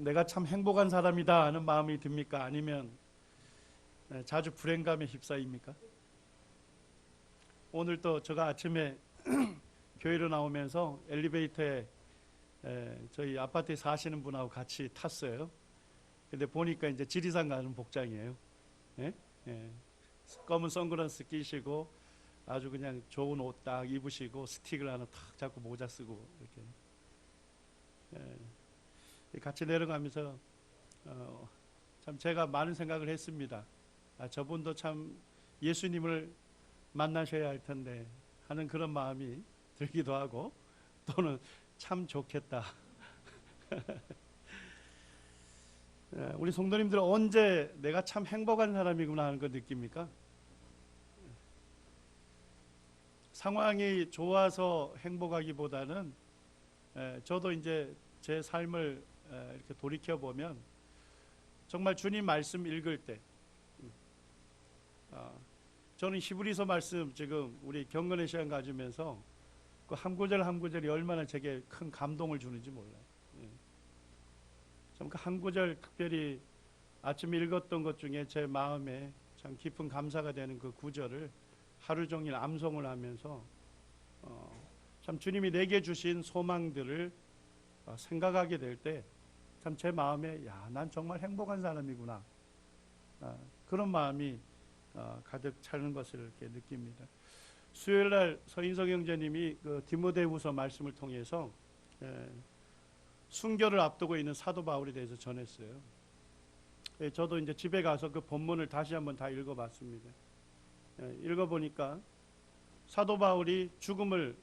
내가 참 행복한 사람이다 하는 마음이 듭니까? 아니면 자주 불행감에 휩싸입니까? 오늘 또 제가 아침에 교회로 나오면서 엘리베이터에 저희 아파트에 사시는 분하고 같이 탔어요. 근데 보니까 이제 지리산 가는 복장이에요. 예? 예. 검은 선글라스 끼시고 아주 그냥 좋은 옷 딱 입으시고 스틱을 하나 탁 잡고 모자 쓰고 이렇게 같이 내려가면서 참 제가 많은 생각을 했습니다. 저분도 참 예수님을 만나셔야 할 텐데 하는 그런 마음이 들기도 하고 또는 참 좋겠다. 우리 성도님들은 언제 내가 참 행복한 사람이구나 하는 거 느낍니까? 상황이 좋아서 행복하기보다는 저도 이제 제 삶을 이렇게 돌이켜 보면 정말 주님 말씀 읽을 때 저는 히브리서 말씀 지금 우리 경건의 시간 가지면서 그 한 구절 한 구절이 얼마나 제게 큰 감동을 주는지 몰라요. 참 그 한 구절 특별히 아침에 읽었던 것 중에 제 마음에 참 깊은 감사가 되는 그 구절을 하루 종일 암송을 하면서 참 주님이 내게 주신 소망들을 생각하게 될 때 참 제 마음에 난 정말 행복한 사람이구나 그런 마음이 가득 차는 것을 이렇게 느낍니다. 수요일날 서인석 형제님이 그 디모데후서 말씀을 통해서 순교를 앞두고 있는 사도 바울에 대해서 전했어요. 저도 이제 집에 가서 그 본문을 다시 한번 다 읽어봤습니다. 읽어보니까 사도 바울이 죽음을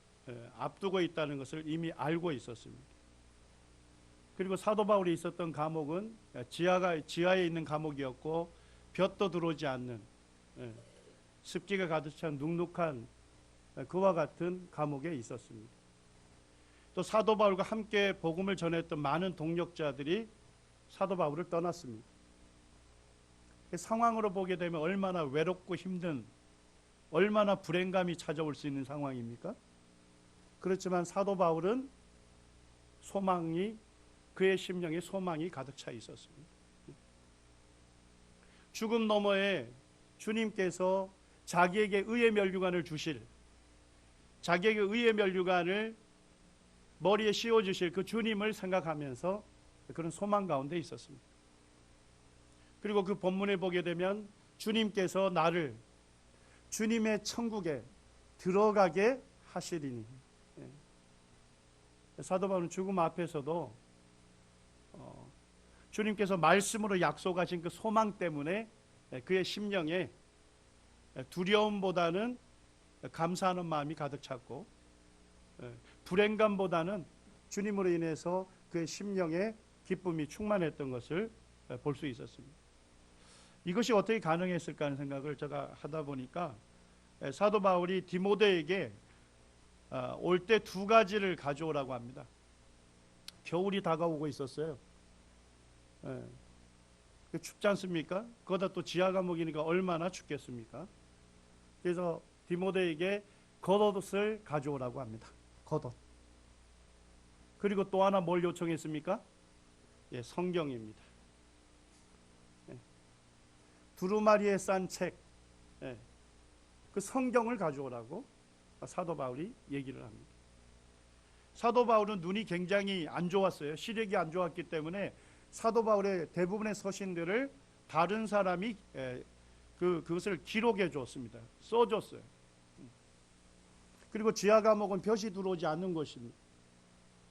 앞두고 있다는 것을 이미 알고 있었습니다. 그리고 사도 바울이 있었던 감옥은 지하에 있는 감옥이었고 볕도 들어오지 않는 습기가 가득 찬 눅눅한 그와 같은 감옥에 있었습니다. 또 사도 바울과 함께 복음을 전했던 많은 동역자들이 사도 바울을 떠났습니다. 상황으로 보게 되면 얼마나 외롭고 힘든, 얼마나 불행감이 찾아올 수 있는 상황입니까? 그렇지만 사도 바울은 그의 심령에 소망이 가득 차 있었습니다. 죽음 너머에 주님께서 자기에게 의의 면류관을 주실, 자기에게 의의 면류관을 머리에 씌워주실 그 주님을 생각하면서 그런 소망 가운데 있었습니다. 그리고 그 본문에 보게 되면 주님께서 나를 주님의 천국에 들어가게 하시리니, 사도 바울은 죽음 앞에서도 주님께서 말씀으로 약속하신 그 소망 때문에 그의 심령에 두려움보다는 감사하는 마음이 가득 찼고 불행감보다는 주님으로 인해서 그의 심령에 기쁨이 충만했던 것을 볼 수 있었습니다. 이것이 어떻게 가능했을까 하는 생각을 제가 하다 보니까 사도 바울이 디모데에게 올 때 두 가지를 가져오라고 합니다. 겨울이 다가오고 있었어요. 춥지 않습니까? 거기다 또 지하 감옥이니까 얼마나 춥겠습니까? 그래서 디모데에게 겉옷을 가져오라고 합니다. 겉옷. 그리고 또 하나 뭘 요청했습니까? 성경입니다. 두루마리에 싼 책, 그 성경을 가져오라고 사도 바울이 얘기를 합니다. 사도 바울은 눈이 굉장히 안 좋았어요. 시력이 안 좋았기 때문에 사도 바울의 대부분의 서신들을 다른 사람이 그것을 기록해 줬습니다. 써줬어요. 그리고 지하 감옥은 볕이 들어오지 않는 곳입니다.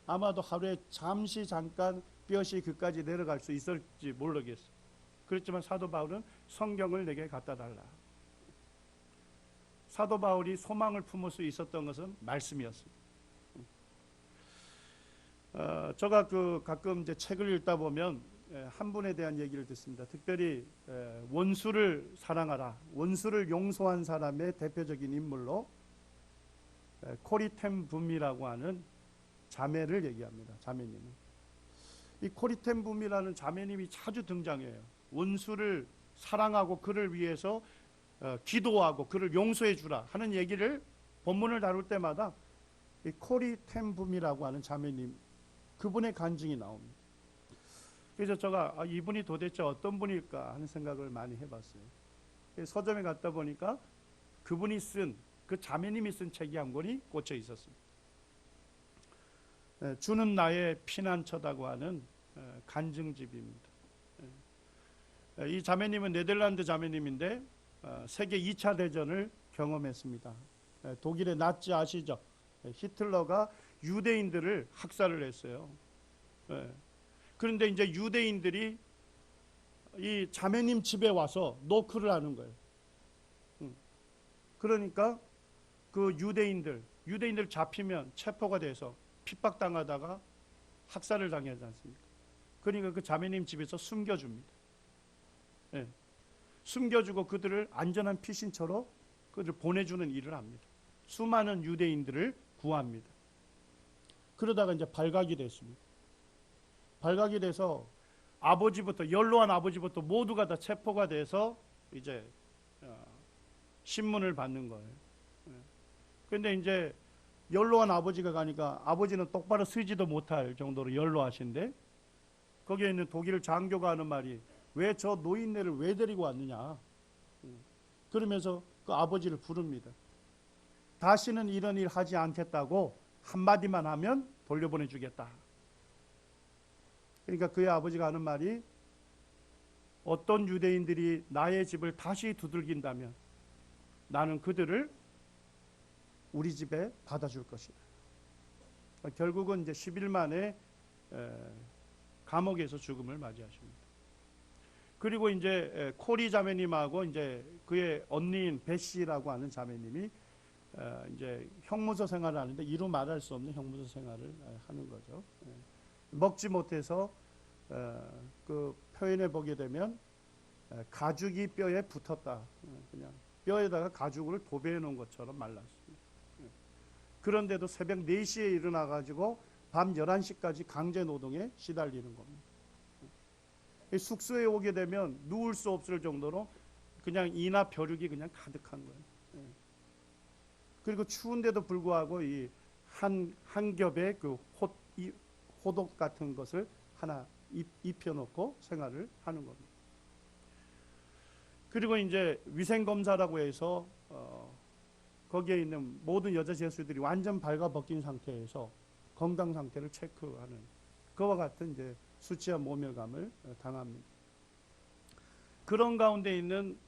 아마도 하루에 잠깐 볕이 그까지 내려갈 수 있을지 모르겠어요. 그렇지만 사도 바울은 성경을 내게 갖다 달라. 사도 바울이 소망을 품을 수 있었던 것은 말씀이었습니다. 제가 가끔 이제 책을 읽다 보면 한 분에 대한 얘기를 듣습니다. 특별히 원수를 사랑하라, 원수를 용서한 사람의 대표적인 인물로 코리 텐 붐이라고 하는 자매를 얘기합니다. 자매님은 이 코리 텐 붐이라는 자매님이 자주 등장해요. 원수를 사랑하고 그를 위해서 기도하고 그를 용서해 주라 하는 얘기를 본문을 다룰 때마다 이 코리 텐 붐이라고 하는 자매님, 그분의 간증이 나옵니다. 그래서 제가 이분이 도대체 어떤 분일까 하는 생각을 많이 해봤어요. 서점에 갔다 보니까 그분이 쓴, 그 자매님이 쓴 책이 한 권이 꽂혀 있었습니다. 주는 나의 피난처다고 하는 간증집입니다. 이 자매님은 네덜란드 자매님인데 세계 2차 대전을 경험했습니다. 독일의 나치 아시죠? 히틀러가 유대인들을 학살을 했어요. 그런데 이제 유대인들이 이 자매님 집에 와서 노크를 하는 거예요. 그러니까 그 유대인들 잡히면 체포가 돼서 핍박당하다가 학살을 당하지 않습니까? 그러니까 그 자매님 집에서 숨겨줍니다. 숨겨주고 그들을 안전한 피신처로 그들을 보내주는 일을 합니다. 수많은 유대인들을 구합니다. 그러다가 이제 발각이 됐습니다. 발각이 돼서 연로한 아버지부터 모두가 다 체포가 돼서 이제 신문을 받는 거예요. 그런데 이제 연로한 아버지가 가니까 아버지는 똑바로 쓰지도 못할 정도로 연로하신데 거기에 있는 독일 장교가 하는 말이 왜 저 노인네를 왜 데리고 왔느냐. 그러면서 그 아버지를 부릅니다. 다시는 이런 일 하지 않겠다고 한마디만 하면 돌려보내주겠다. 그러니까 그의 아버지가 하는 말이 어떤 유대인들이 나의 집을 다시 두들긴다면 나는 그들을 우리 집에 받아줄 것이다. 결국은 이제 10일 만에 감옥에서 죽음을 맞이하십니다. 그리고 이제 코리 자매님하고 이제 그의 언니인 베시라고 하는 자매님이 이제 형무소 생활을 하는데 이루 말할 수 없는 형무소 생활을 하는 거죠. 먹지 못해서 그 표현해 보게 되면 가죽이 뼈에 붙었다. 그냥 뼈에다가 가죽을 도배해 놓은 것처럼 말랐습니다. 그런데도 새벽 4시에 일어나 가지고 밤 11시까지 강제 노동에 시달리는 겁니다. 숙소에 오게 되면 누울 수 없을 정도로 그냥 이나 벼룩이 그냥 가득한 거예요. 그리고 추운데도 불구하고 이 한 겹의 그 호독 같은 것을 하나 입혀놓고 생활을 하는 겁니다. 그리고 이제 위생검사라고 해서 거기에 있는 모든 여자 제수들이 완전 발가벗긴 상태에서 건강 상태를 체크하는 그와 같은 이제 수치와 모멸감을 당합니다. 그런 가운데 있는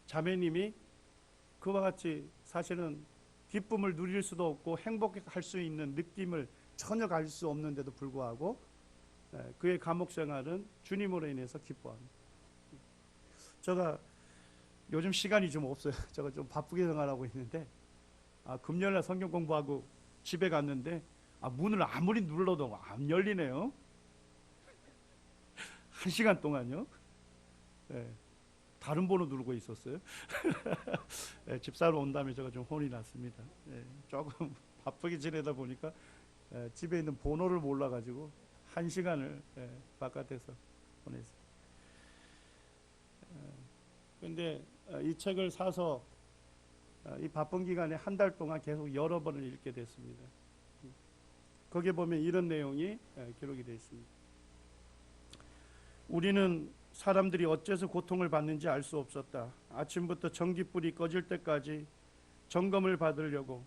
자매님이 그와 같이 사실은 기쁨을 누릴 수도 없고 행복할 수 있는 느낌을 전혀 가질 수 없는데도 불구하고 그의 감옥 생활은 주님으로 인해서 기뻐합니다. 제가 요즘 시간이 좀 없어요. 제가 좀 바쁘게 생활하고 있는데 금요일날 성경 공부하고 집에 갔는데 문을 아무리 눌러도 안 열리네요. 1시간 동안요. 다른 번호 누르고 있었어요. 집사로 온 다음에 제가 좀 혼이 났습니다. 조금 바쁘게 지내다 보니까 집에 있는 번호를 몰라가지고 1시간을 바깥에서 보냈어요. 그런데 이 책을 사서 이 바쁜 기간에 한 달 동안 계속 여러 번을 읽게 됐습니다. 거기에 보면 이런 내용이 기록이 되어 있습니다. 우리는 사람들이 어째서 고통을 받는지 알 수 없었다. 아침부터 전깃불이 꺼질 때까지 점검을 받으려고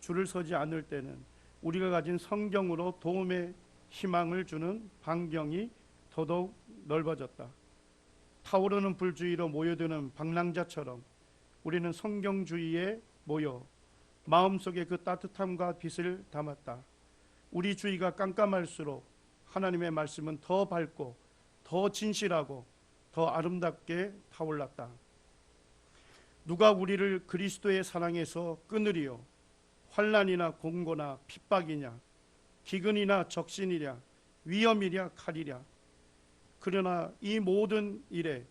줄을 서지 않을 때는 우리가 가진 성경으로 도움의 희망을 주는 반경이 더더욱 넓어졌다. 타오르는 불 주위로 모여드는 방랑자처럼 우리는 성경 주위에 모여 마음속에 그 따뜻함과 빛을 담았다. 우리 주위가 깜깜할수록 하나님의 말씀은 더 밝고 더 진실하고 더 아름답게 타올랐다. 누가 우리를 그리스도의 사랑에서 끊으리요? 환난이나 공고나 핍박이냐? 기근이나 적신이랴? 위험이랴? 칼이랴? 그러나 이 모든 일에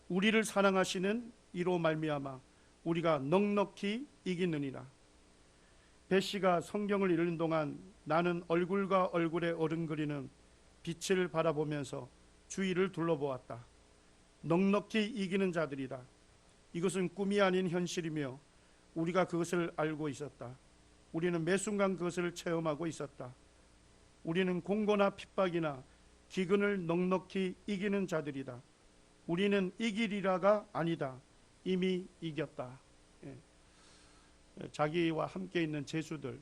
우리를 사랑하시는 이로 말미암아 우리가 넉넉히 이기느니라. 베시가 성경을 읽는 동안 나는 얼굴과 얼굴에 어른거리는 빛을 바라보면서 주위를 둘러보았다. 넉넉히 이기는 자들이다. 이것은 꿈이 아닌 현실이며 우리가 그것을 알고 있었다. 우리는 매 순간 그것을 체험하고 있었다. 우리는 공고나 핍박이나 기근을 넉넉히 이기는 자들이다. 우리는 이기리라가 아니다. 이미 이겼다. 예. 자기와 함께 있는 죄수들,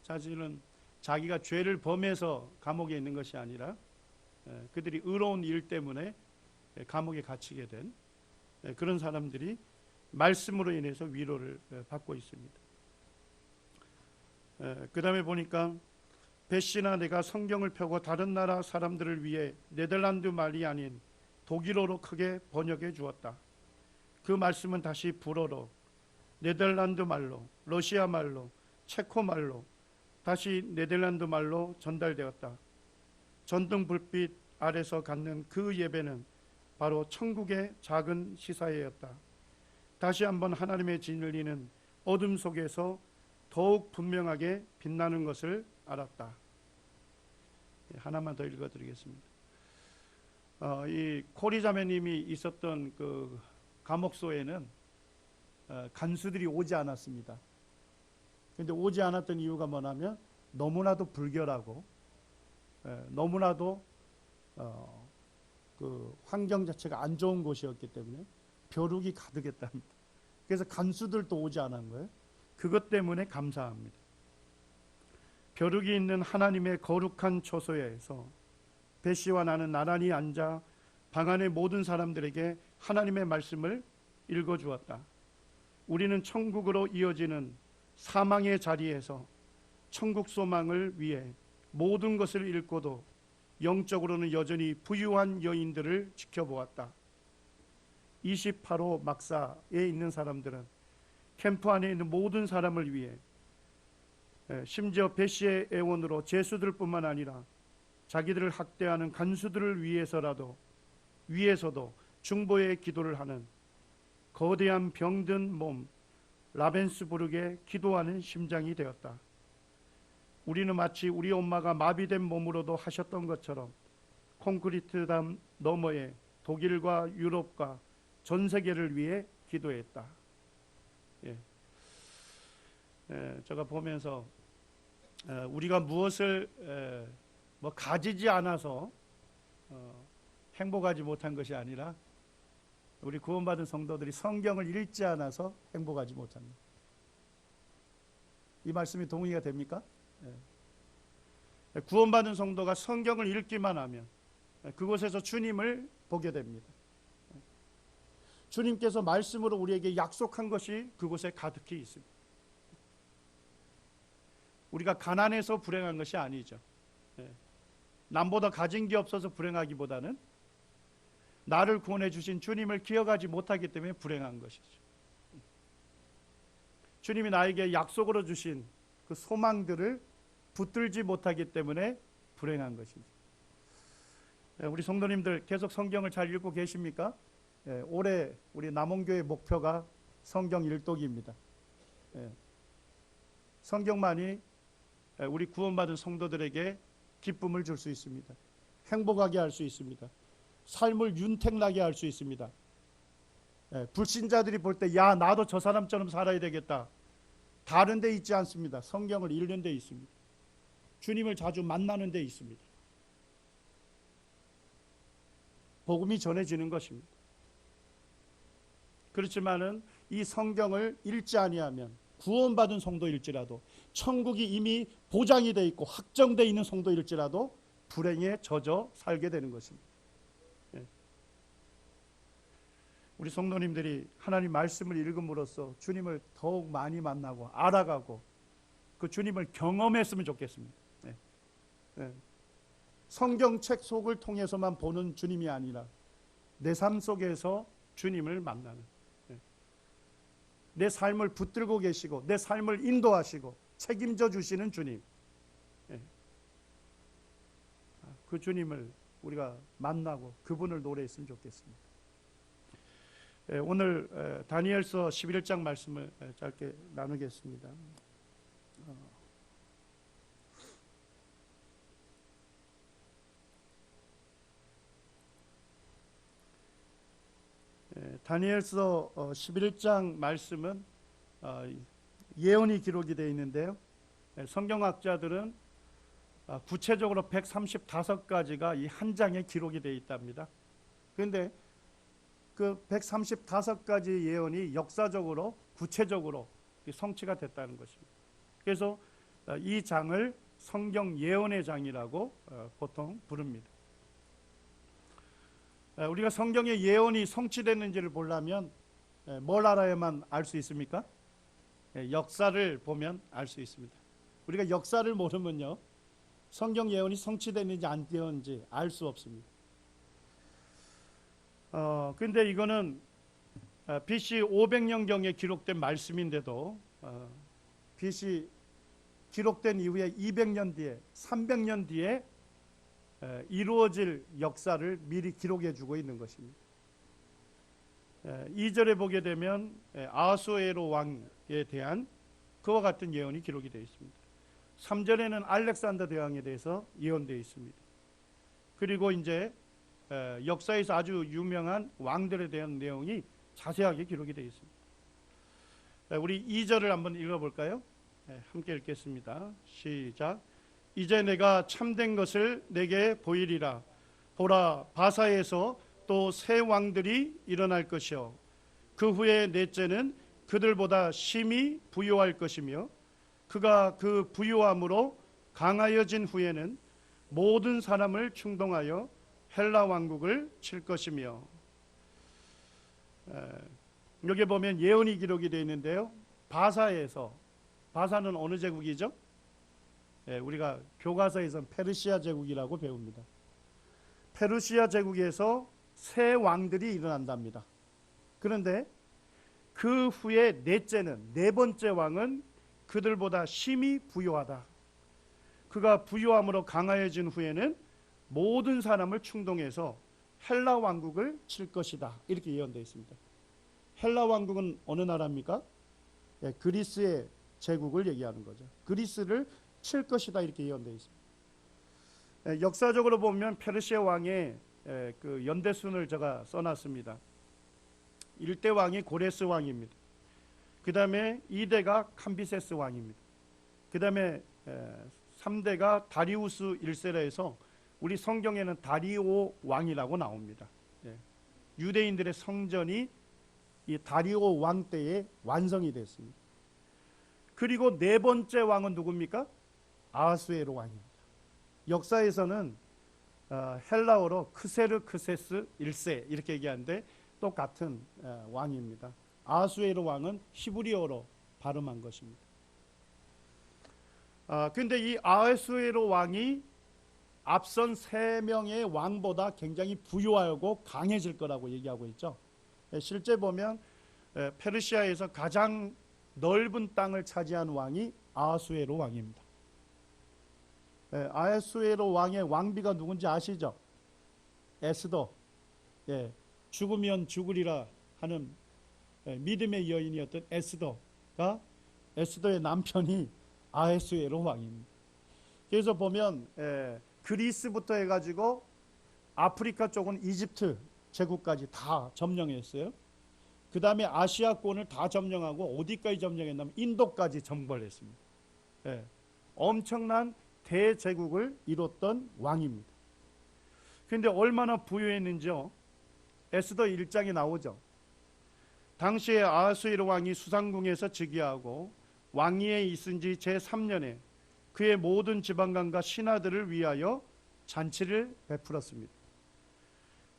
사실은 자기가 죄를 범해서 감옥에 있는 것이 아니라 그들이 의로운 일 때문에 감옥에 갇히게 된 그런 사람들이 말씀으로 인해서 위로를 받고 있습니다. 그 다음에 보니까 배시나 내가 성경을 펴고 다른 나라 사람들을 위해 네덜란드 말이 아닌 독일어로 크게 번역해 주었다. 그 말씀은 다시 불어로, 네덜란드 말로, 러시아 말로, 체코 말로, 다시 네덜란드 말로 전달되었다. 전등 불빛 아래서 갖는 그 예배는 바로 천국의 작은 시사회였다. 다시 한번 하나님의 진리는 어둠 속에서 더욱 분명하게 빛나는 것을 알았다. 하나만 더 읽어드리겠습니다. 이 코리 자매님이 있었던 그 감옥소에는 간수들이 오지 않았습니다. 그런데 오지 않았던 이유가 뭐냐면 너무나도 불결하고 너무나도 그 환경 자체가 안 좋은 곳이었기 때문에 벼룩이 가득했답니다. 그래서 간수들도 오지 않은 거예요. 그것 때문에 감사합니다. 벼룩이 있는 하나님의 거룩한 처소에서 배시와 나는 나란히 앉아 방 안의 모든 사람들에게 하나님의 말씀을 읽어주었다. 우리는 천국으로 이어지는 사망의 자리에서 천국 소망을 위해 모든 것을 잃고도 영적으로는 여전히 부유한 여인들을 지켜보았다. 28호 막사에 있는 사람들은 캠프 안에 있는 모든 사람을 위해 심지어 배시의 애원으로 죄수들 뿐만 아니라 자기들을 학대하는 간수들을 위해서도 중보의 기도를 하는 거대한 병든 몸 라벤스부르크에 기도하는 심장이 되었다. 우리는 마치 우리 엄마가 마비된 몸으로도 하셨던 것처럼 콘크리트 담 너머에 독일과 유럽과 전 세계를 위해 기도했다. 제가 보면서 우리가 무엇을 가지지 않아서 행복하지 못한 것이 아니라 우리 구원받은 성도들이 성경을 읽지 않아서 행복하지 못합니다. 이 말씀이 동의가 됩니까? 구원받은 성도가 성경을 읽기만 하면 그곳에서 주님을 보게 됩니다. 주님께서 말씀으로 우리에게 약속한 것이 그곳에 가득히 있습니다. 우리가 가난해서 불행한 것이 아니죠. 남보다 가진 게 없어서 불행하기보다는 나를 구원해 주신 주님을 기억하지 못하기 때문에 불행한 것이죠. 주님이 나에게 약속으로 주신 그 소망들을 붙들지 못하기 때문에 불행한 것이죠. 우리 성도님들 계속 성경을 잘 읽고 계십니까? 올해 우리 남원교회 목표가 성경 일독입니다. 성경만이 우리 구원받은 성도들에게 기쁨을 줄 수 있습니다. 행복하게 할 수 있습니다. 삶을 윤택나게 할 수 있습니다. 불신자들이 볼 때 야 나도 저 사람처럼 살아야 되겠다. 다른 데 있지 않습니다. 성경을 읽는 데 있습니다. 주님을 자주 만나는 데 있습니다. 복음이 전해지는 것입니다. 그렇지만은 이 성경을 읽지 아니하면 구원받은 성도일지라도 천국이 이미 보장이 되어 있고 확정되어 있는 성도일지라도 불행에 젖어 살게 되는 것입니다. 우리 성도님들이 하나님 말씀을 읽음으로써 주님을 더욱 많이 만나고 알아가고 그 주님을 경험했으면 좋겠습니다. 성경책 속을 통해서만 보는 주님이 아니라 내 삶 속에서 주님을 만나는, 내 삶을 붙들고 계시고 내 삶을 인도하시고 책임져 주시는 주님, 그 주님을 우리가 만나고 그분을 노래했으면 좋겠습니다. 오늘 다니엘서 11장 말씀을 짧게 나누겠습니다. 다니엘서 11장 말씀은 예언이 기록이 되어 있는데요. 성경학자들은 구체적으로 135가지가 이 한 장에 기록이 되어 있답니다. 그런데 그 135가지 예언이 역사적으로 구체적으로 성취가 됐다는 것입니다. 그래서 이 장을 성경 예언의 장이라고 보통 부릅니다. 우리가 성경의 예언이 성취됐는지를 보려면 뭘 알아야만 알 수 있습니까? 역사를 보면 알 수 있습니다. 우리가 역사를 모르면요, 성경 예언이 성취됐는지 안 되었는지 알 수 없습니다. 근데 이거는 BC 500년경에 기록된 말씀인데도 BC 기록된 이후에 200년 뒤에 300년 뒤에 이루어질 역사를 미리 기록해 주고 있는 것입니다. 2절에 보게 되면 아하수에로 왕에 대한 그와 같은 예언이 기록이 되어 있습니다. 3절에는 알렉산더 대왕에 대해서 예언되어 있습니다. 그리고 이제 역사에서 아주 유명한 왕들에 대한 내용이 자세하게 기록이 되어 있습니다. 우리 2절을 한번 읽어볼까요? 함께 읽겠습니다. 시작. 이제 내가 참된 것을 내게 보이리라. 보라, 바사에서 또 새 왕들이 일어날 것이요 그 후에 넷째는 그들보다 심히 부요할 것이며 그가 그 부요함으로 강하여진 후에는 모든 사람을 충동하여 헬라 왕국을 칠 것이며. 여기 보면 예언이 기록이 되어 있는데요, 바사에서, 바사는 어느 제국이죠? 우리가 교과서에서 페르시아 제국이라고 배웁니다. 페르시아 제국에서 새 왕들이 일어난답니다. 그런데 그 후에 넷째는, 네 번째 왕은 그들보다 심히 부요하다. 그가 부요함으로 강하여진 후에는 모든 사람을 충동해서 헬라 왕국을 칠 것이다. 이렇게 예언되어 있습니다. 헬라 왕국은 어느 나라입니까? 그리스의 제국을 얘기하는 거죠. 그리스를 칠 것이다, 이렇게 예언되어 있습니다. 역사적으로 보면 페르시아 왕의 그 연대순을 제가 써놨습니다. 1대 왕이 고레스 왕입니다. 그 다음에 2대가 캄비세스 왕입니다. 그 다음에 3대가 다리우스 1세라 해서 우리 성경에는 다리오 왕이라고 나옵니다. 유대인들의 성전이 이 다리오 왕 때에 완성이 됐습니다. 그리고 네 번째 왕은 누굽니까? 아하수에로 왕입니다. 역사에서는 헬라어로 크세르크세스 1세 이렇게 얘기하는데 똑같은 왕입니다. 아하수에로 왕은 히브리어로 발음한 것입니다. 근데 이 아하수에로 왕이 앞선 세 명의 왕보다 굉장히 부유하고 강해질 거라고 얘기하고 있죠. 실제 보면 페르시아에서 가장 넓은 땅을 차지한 왕이 아하수에로 왕입니다. 아하수에로 왕의 왕비가 누군지 아시죠? 에스더. 죽으면 죽으리라 하는 믿음의 여인이었던 에스더의 남편이 아하수에로 왕입니다. 그래서 보면 그리스부터 해가지고 아프리카 쪽은 이집트 제국까지 다 점령했어요. 그 다음에 아시아권을 다 점령하고 어디까지 점령했냐면 인도까지 정벌 했습니다. 엄청난 대제국을 이뤘던 왕입니다. 그런데 얼마나 부유했는지요? 에스더 1장에 나오죠. 당시에 아하수에로 왕이 수상궁에서 즉위하고 왕위에 있은 지 제3년에 그의 모든 지방관과 신하들을 위하여 잔치를 베풀었습니다.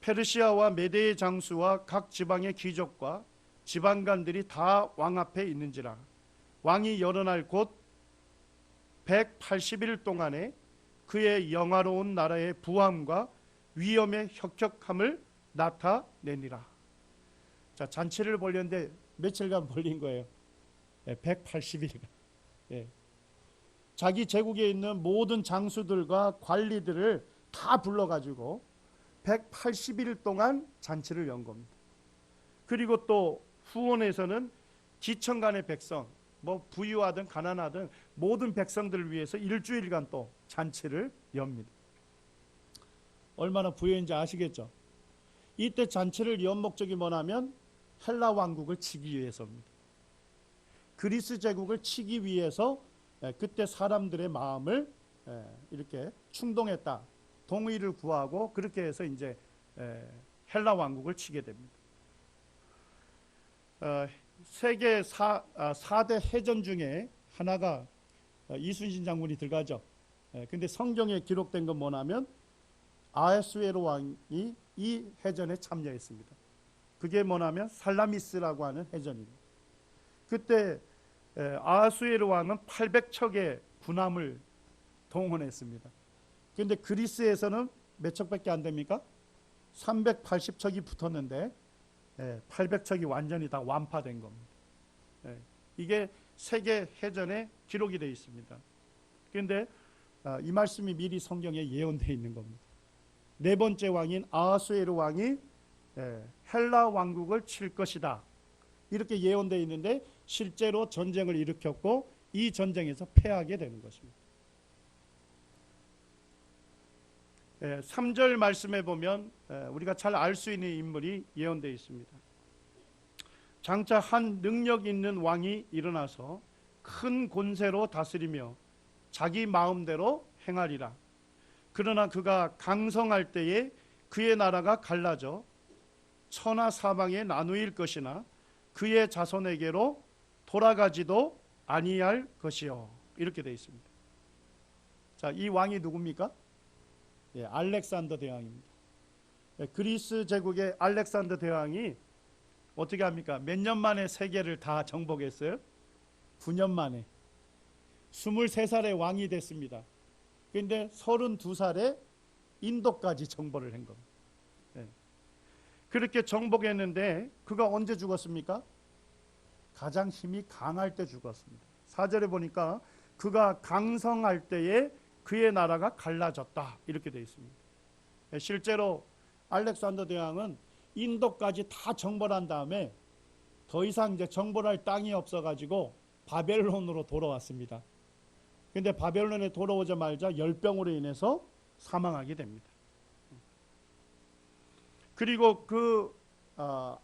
페르시아와 메대의 장수와 각 지방의 귀족과 지방관들이 다 왕 앞에 있는지라. 왕이 여러 날 곧 180일 동안에 그의 영화로운 나라의 부함과 위엄의 혁혁함을 나타내니라. 자, 잔치를 벌였는데 며칠간 벌린 거예요? 180일간. 자기 제국에 있는 모든 장수들과 관리들을 다 불러가지고 180일 동안 잔치를 연 겁니다. 그리고 또 후원에서는 지천간의 백성, 뭐 부유하든 가난하든 모든 백성들을 위해서 일주일간 또 잔치를 엽니다. 얼마나 부유한지 아시겠죠? 이때 잔치를 연 목적이 뭐냐면 헬라 왕국을 치기 위해서입니다. 그리스 제국을 치기 위해서 그때 사람들의 마음을 이렇게 충동했다. 동의를 구하고 그렇게 해서 이제 헬라 왕국을 치게 됩니다. 세계 4대 해전 중에 하나가 이순신 장군이 들어가죠. 근데 성경에 기록된 건 뭐냐면 아하수에로 왕이 이 해전에 참여했습니다. 그게 뭐냐면 살라미스라고 하는 해전입니다. 그때 아하수에로 왕은 800척의 군함을 동원했습니다. 그런데 그리스에서는 몇 척밖에 안 됩니까? 380척이 붙었는데 800척이 완전히 다 완파된 겁니다. 이게 세계 해전에 기록이 되어 있습니다. 그런데 이 말씀이 미리 성경에 예언되어 있는 겁니다. 네 번째 왕인 아하수에로 왕이 헬라 왕국을 칠 것이다. 이렇게 예언되어 있는데 실제로 전쟁을 일으켰고 이 전쟁에서 패하게 되는 것입니다. 3절 말씀에 보면 우리가 잘 알 수 있는 인물이 예언되어 있습니다. 장차 한 능력 있는 왕이 일어나서 큰 권세로 다스리며 자기 마음대로 행하리라. 그러나 그가 강성할 때에 그의 나라가 갈라져 천하 사방에 나누일 것이나 그의 자손에게로 돌아가지도 아니할 것이요. 이렇게 되어 있습니다. 자, 이 왕이 누굽니까? 알렉산더 대왕입니다. 그리스 제국의 알렉산더 대왕이 어떻게 합니까? 몇 년 만에 세계를 다 정복했어요? 9년 만에 23살에 왕이 됐습니다. 그런데 32살에 인도까지 정복을 한 겁니다. 그렇게 정복했는데 그가 언제 죽었습니까? 가장 힘이 강할 때 죽었습니다. 4절에 보니까 그가 강성할 때에 그의 나라가 갈라졌다. 이렇게 되어 있습니다. 실제로 알렉산더 대왕은 인도까지 다 정벌한 다음에 더 이상 이제 정벌할 땅이 없어가지고 바벨론으로 돌아왔습니다. 그런데 바벨론에 돌아오자마자 열병으로 인해서 사망하게 됩니다. 그리고 그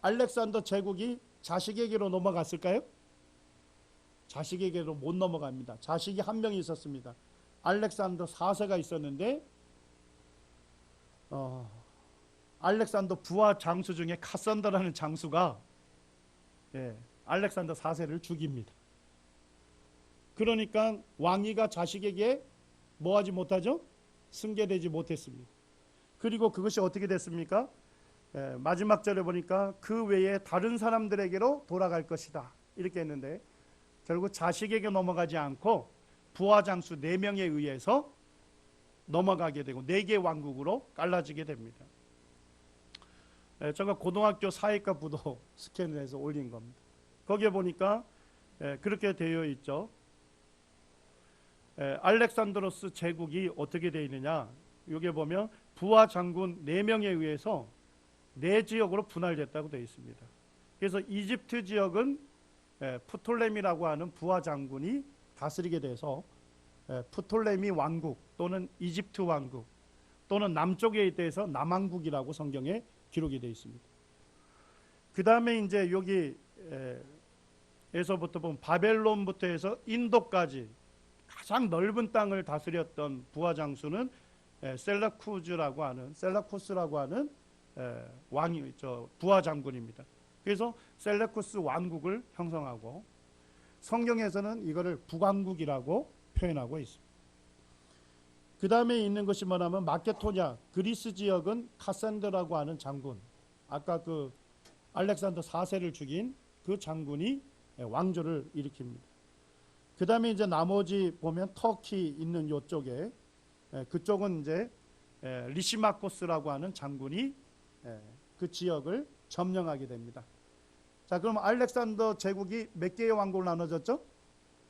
알렉산더 제국이 자식에게로 넘어갔을까요? 자식에게로 못 넘어갑니다. 자식이 한 명이 있었습니다. 알렉산더 4세가 있었는데 알렉산더 부하 장수 중에 카산더라는 장수가 알렉산더 4세를 죽입니다. 그러니까 왕위가 자식에게 뭐하지 못하죠? 승계되지 못했습니다. 그리고 그것이 어떻게 됐습니까? 마지막 절에 보니까 그 외에 다른 사람들에게로 돌아갈 것이다. 이렇게 했는데 결국 자식에게 넘어가지 않고 부하 장수 4명에 의해서 넘어가게 되고 4개 왕국으로 갈라지게 됩니다. 제가 고등학교 사회과 부도 스캔을 해서 올린 겁니다. 거기에 보니까 그렇게 되어 있죠. 알렉산드로스 제국이 어떻게 되어 있느냐. 여기에 보면 부하 장군 4명에 의해서 4지역으로 분할됐다고 되어 있습니다. 그래서 이집트 지역은 프톨레미라고 하는 부하 장군이 다스리게 돼서 프톨레미 왕국 또는 이집트 왕국 또는 남쪽에 대해서 남왕국이라고 성경에 기록이 되어 있습니다. 그 다음에 이제 여기에서부터 보면 바벨론부터 해서 인도까지 가장 넓은 땅을 다스렸던 부하 장수는 셀라쿠스라고 하는 왕이 부하 장군입니다. 그래서 셀레쿠스 왕국을 형성하고 성경에서는 이거를 북왕국이라고 표현하고 있습니다. 그 다음에 있는 것이 뭐냐면 마케도냐 그리스 지역은 카산드라고 하는 장군, 아까 그 알렉산더 4세를 죽인 그 장군이 왕조를 일으킵니다. 그 다음에 이제 나머지 보면 터키 있는 이쪽에 그쪽은 이제 리시마코스라고 하는 장군이 그 지역을 점령하게 됩니다. 자, 그럼 알렉산더 제국이 몇 개의 왕국으로 나눠졌죠?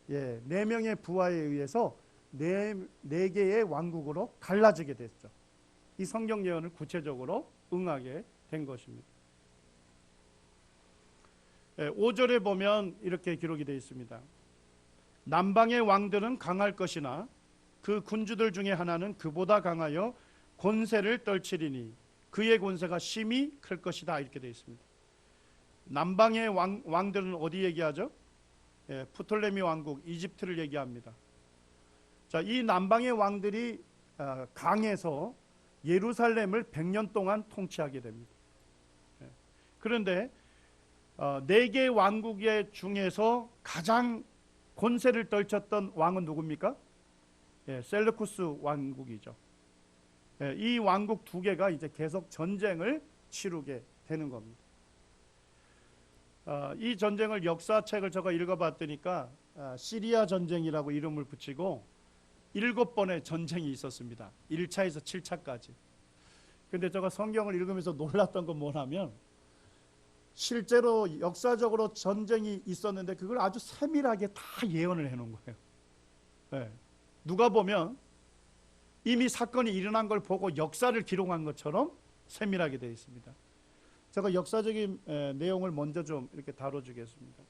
4명의 부하에 의해서 4개의 왕국으로 갈라지게 됐죠. 이 성경 예언을 구체적으로 응하게 된 것입니다. 5절에 보면 이렇게 기록이 되어 있습니다. 남방의 왕들은 강할 것이나 그 군주들 중에 하나는 그보다 강하여 권세를 떨치리니 그의 권세가 심히 클 것이다. 이렇게 되어 있습니다. 남방의 왕들은 어디 얘기하죠? 프톨레미 왕국 이집트를 얘기합니다. 자, 이 남방의 왕들이 강해서 예루살렘을 100년 동안 통치하게 됩니다. 그런데 네 개 왕국 중에서 가장 권세를 떨쳤던 왕은 누굽니까? 셀루쿠스 왕국이죠. 이 왕국 두 개가 이제 계속 전쟁을 치르게 되는 겁니다. 이 전쟁을 역사책을 제가 읽어봤더니까 시리아 전쟁이라고 이름을 붙이고 7번의 전쟁이 있었습니다. 1차에서 7차까지. 근데 제가 성경을 읽으면서 놀랐던 건 뭐냐면 실제로 역사적으로 전쟁이 있었는데 그걸 아주 세밀하게 다 예언을 해놓은 거예요. 누가 보면 이미 사건이 일어난 걸 보고 역사를 기록한 것처럼 세밀하게 되어 있습니다. 제가 역사적인 내용을 먼저 좀 이렇게 다뤄주겠습니다.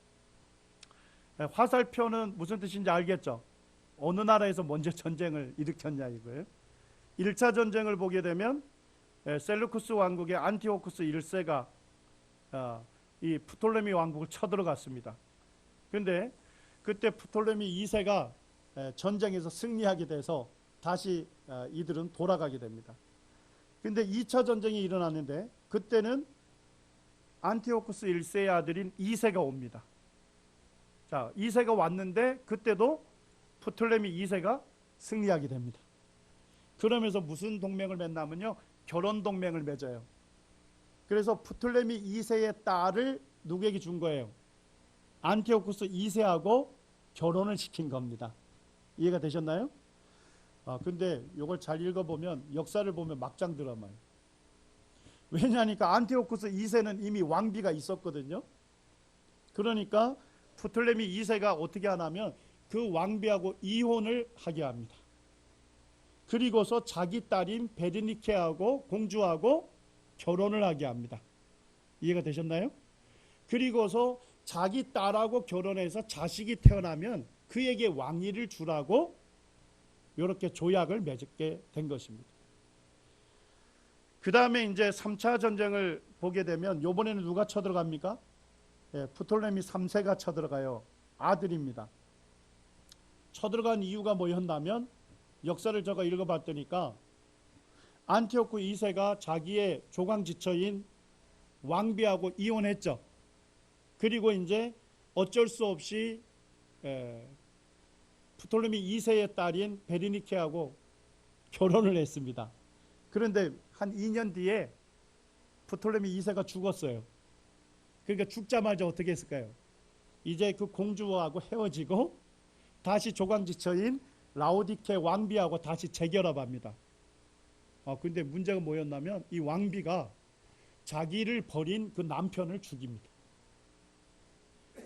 화살표는 무슨 뜻인지 알겠죠? 어느 나라에서 먼저 전쟁을 일으켰냐 이거예요. 1차 전쟁을 보게 되면 셀루쿠스 왕국의 안티오쿠스 1세가 이 프톨레미 왕국을 쳐들어갔습니다. 그런데 그때 프톨레미 2세가 전쟁에서 승리하게 돼서 다시 이들은 돌아가게 됩니다. 그런데 2차 전쟁이 일어났는데 그때는 안티오쿠스 1세의 아들인 2세가 옵니다. 자, 2세가 왔는데 그때도 프톨레미 2세가 승리하게 됩니다. 그러면서 무슨 동맹을 맺냐면요, 결혼 동맹을 맺어요. 그래서 프톨레미 2세의 딸을 누구에게 준 거예요? 안티오쿠스 2세하고 결혼을 시킨 겁니다. 이해가 되셨나요? 근데 이걸 잘 읽어보면 역사를 보면 막장 드라마예요. 왜냐하니까 안티오쿠스 2세는 이미 왕비가 있었거든요. 그러니까 프톨레미 2세가 어떻게 하냐면 그 왕비하고 이혼을 하게 합니다. 그리고서 자기 딸인 베르니케하고 공주하고 결혼을 하게 합니다. 이해가 되셨나요? 그리고서 자기 딸하고 결혼해서 자식이 태어나면 그에게 왕위를 주라고 이렇게 조약을 맺게 된 것입니다. 그 다음에 이제 3차 전쟁을 보게 되면 이번에는 누가 쳐들어갑니까? 프톨레미 3세가 쳐들어가요. 아들입니다. 쳐들어간 이유가 뭐였냐면 역사를 제가 읽어봤더니까 안티오쿠 2세가 자기의 조강지처인 왕비하고 이혼했죠. 그리고 이제 어쩔 수 없이 프톨레미 2세의 딸인 베르니케하고 결혼을 했습니다. 그런데 한 2년 뒤에 프톨레미 2세가 죽었어요. 그러니까 죽자마자 어떻게 했을까요? 이제 그 공주하고 헤어지고 다시 조강지처인 라오디케 왕비하고 다시 재결합합니다. 근데 문제가 뭐였냐면 이 왕비가 자기를 버린 그 남편을 죽입니다.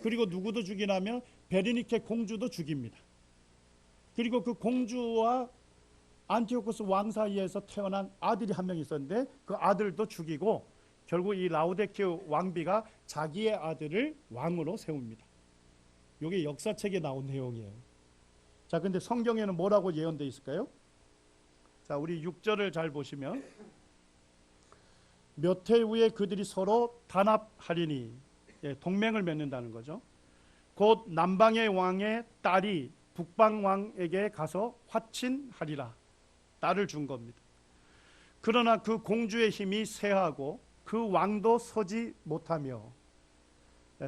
그리고 누구도 죽이냐면 베르니케 공주도 죽입니다. 그리고 그 공주와 안티오쿠스 왕 사이에서 태어난 아들이 한 명 있었는데 그 아들도 죽이고 결국 이 라오디케 왕비가 자기의 아들을 왕으로 세웁니다. 이게 역사책에 나온 내용이에요. 자, 근데 성경에는 뭐라고 예언되어 있을까요? 자, 우리 6절을 잘 보시면 몇 해 후에 그들이 서로 단합하리니, 동맹을 맺는다는 거죠. 곧 남방의 왕의 딸이 북방 왕에게 가서 화친하리라. 딸을 준 겁니다. 그러나 그 공주의 힘이 쇠하고 그 왕도 서지 못하며,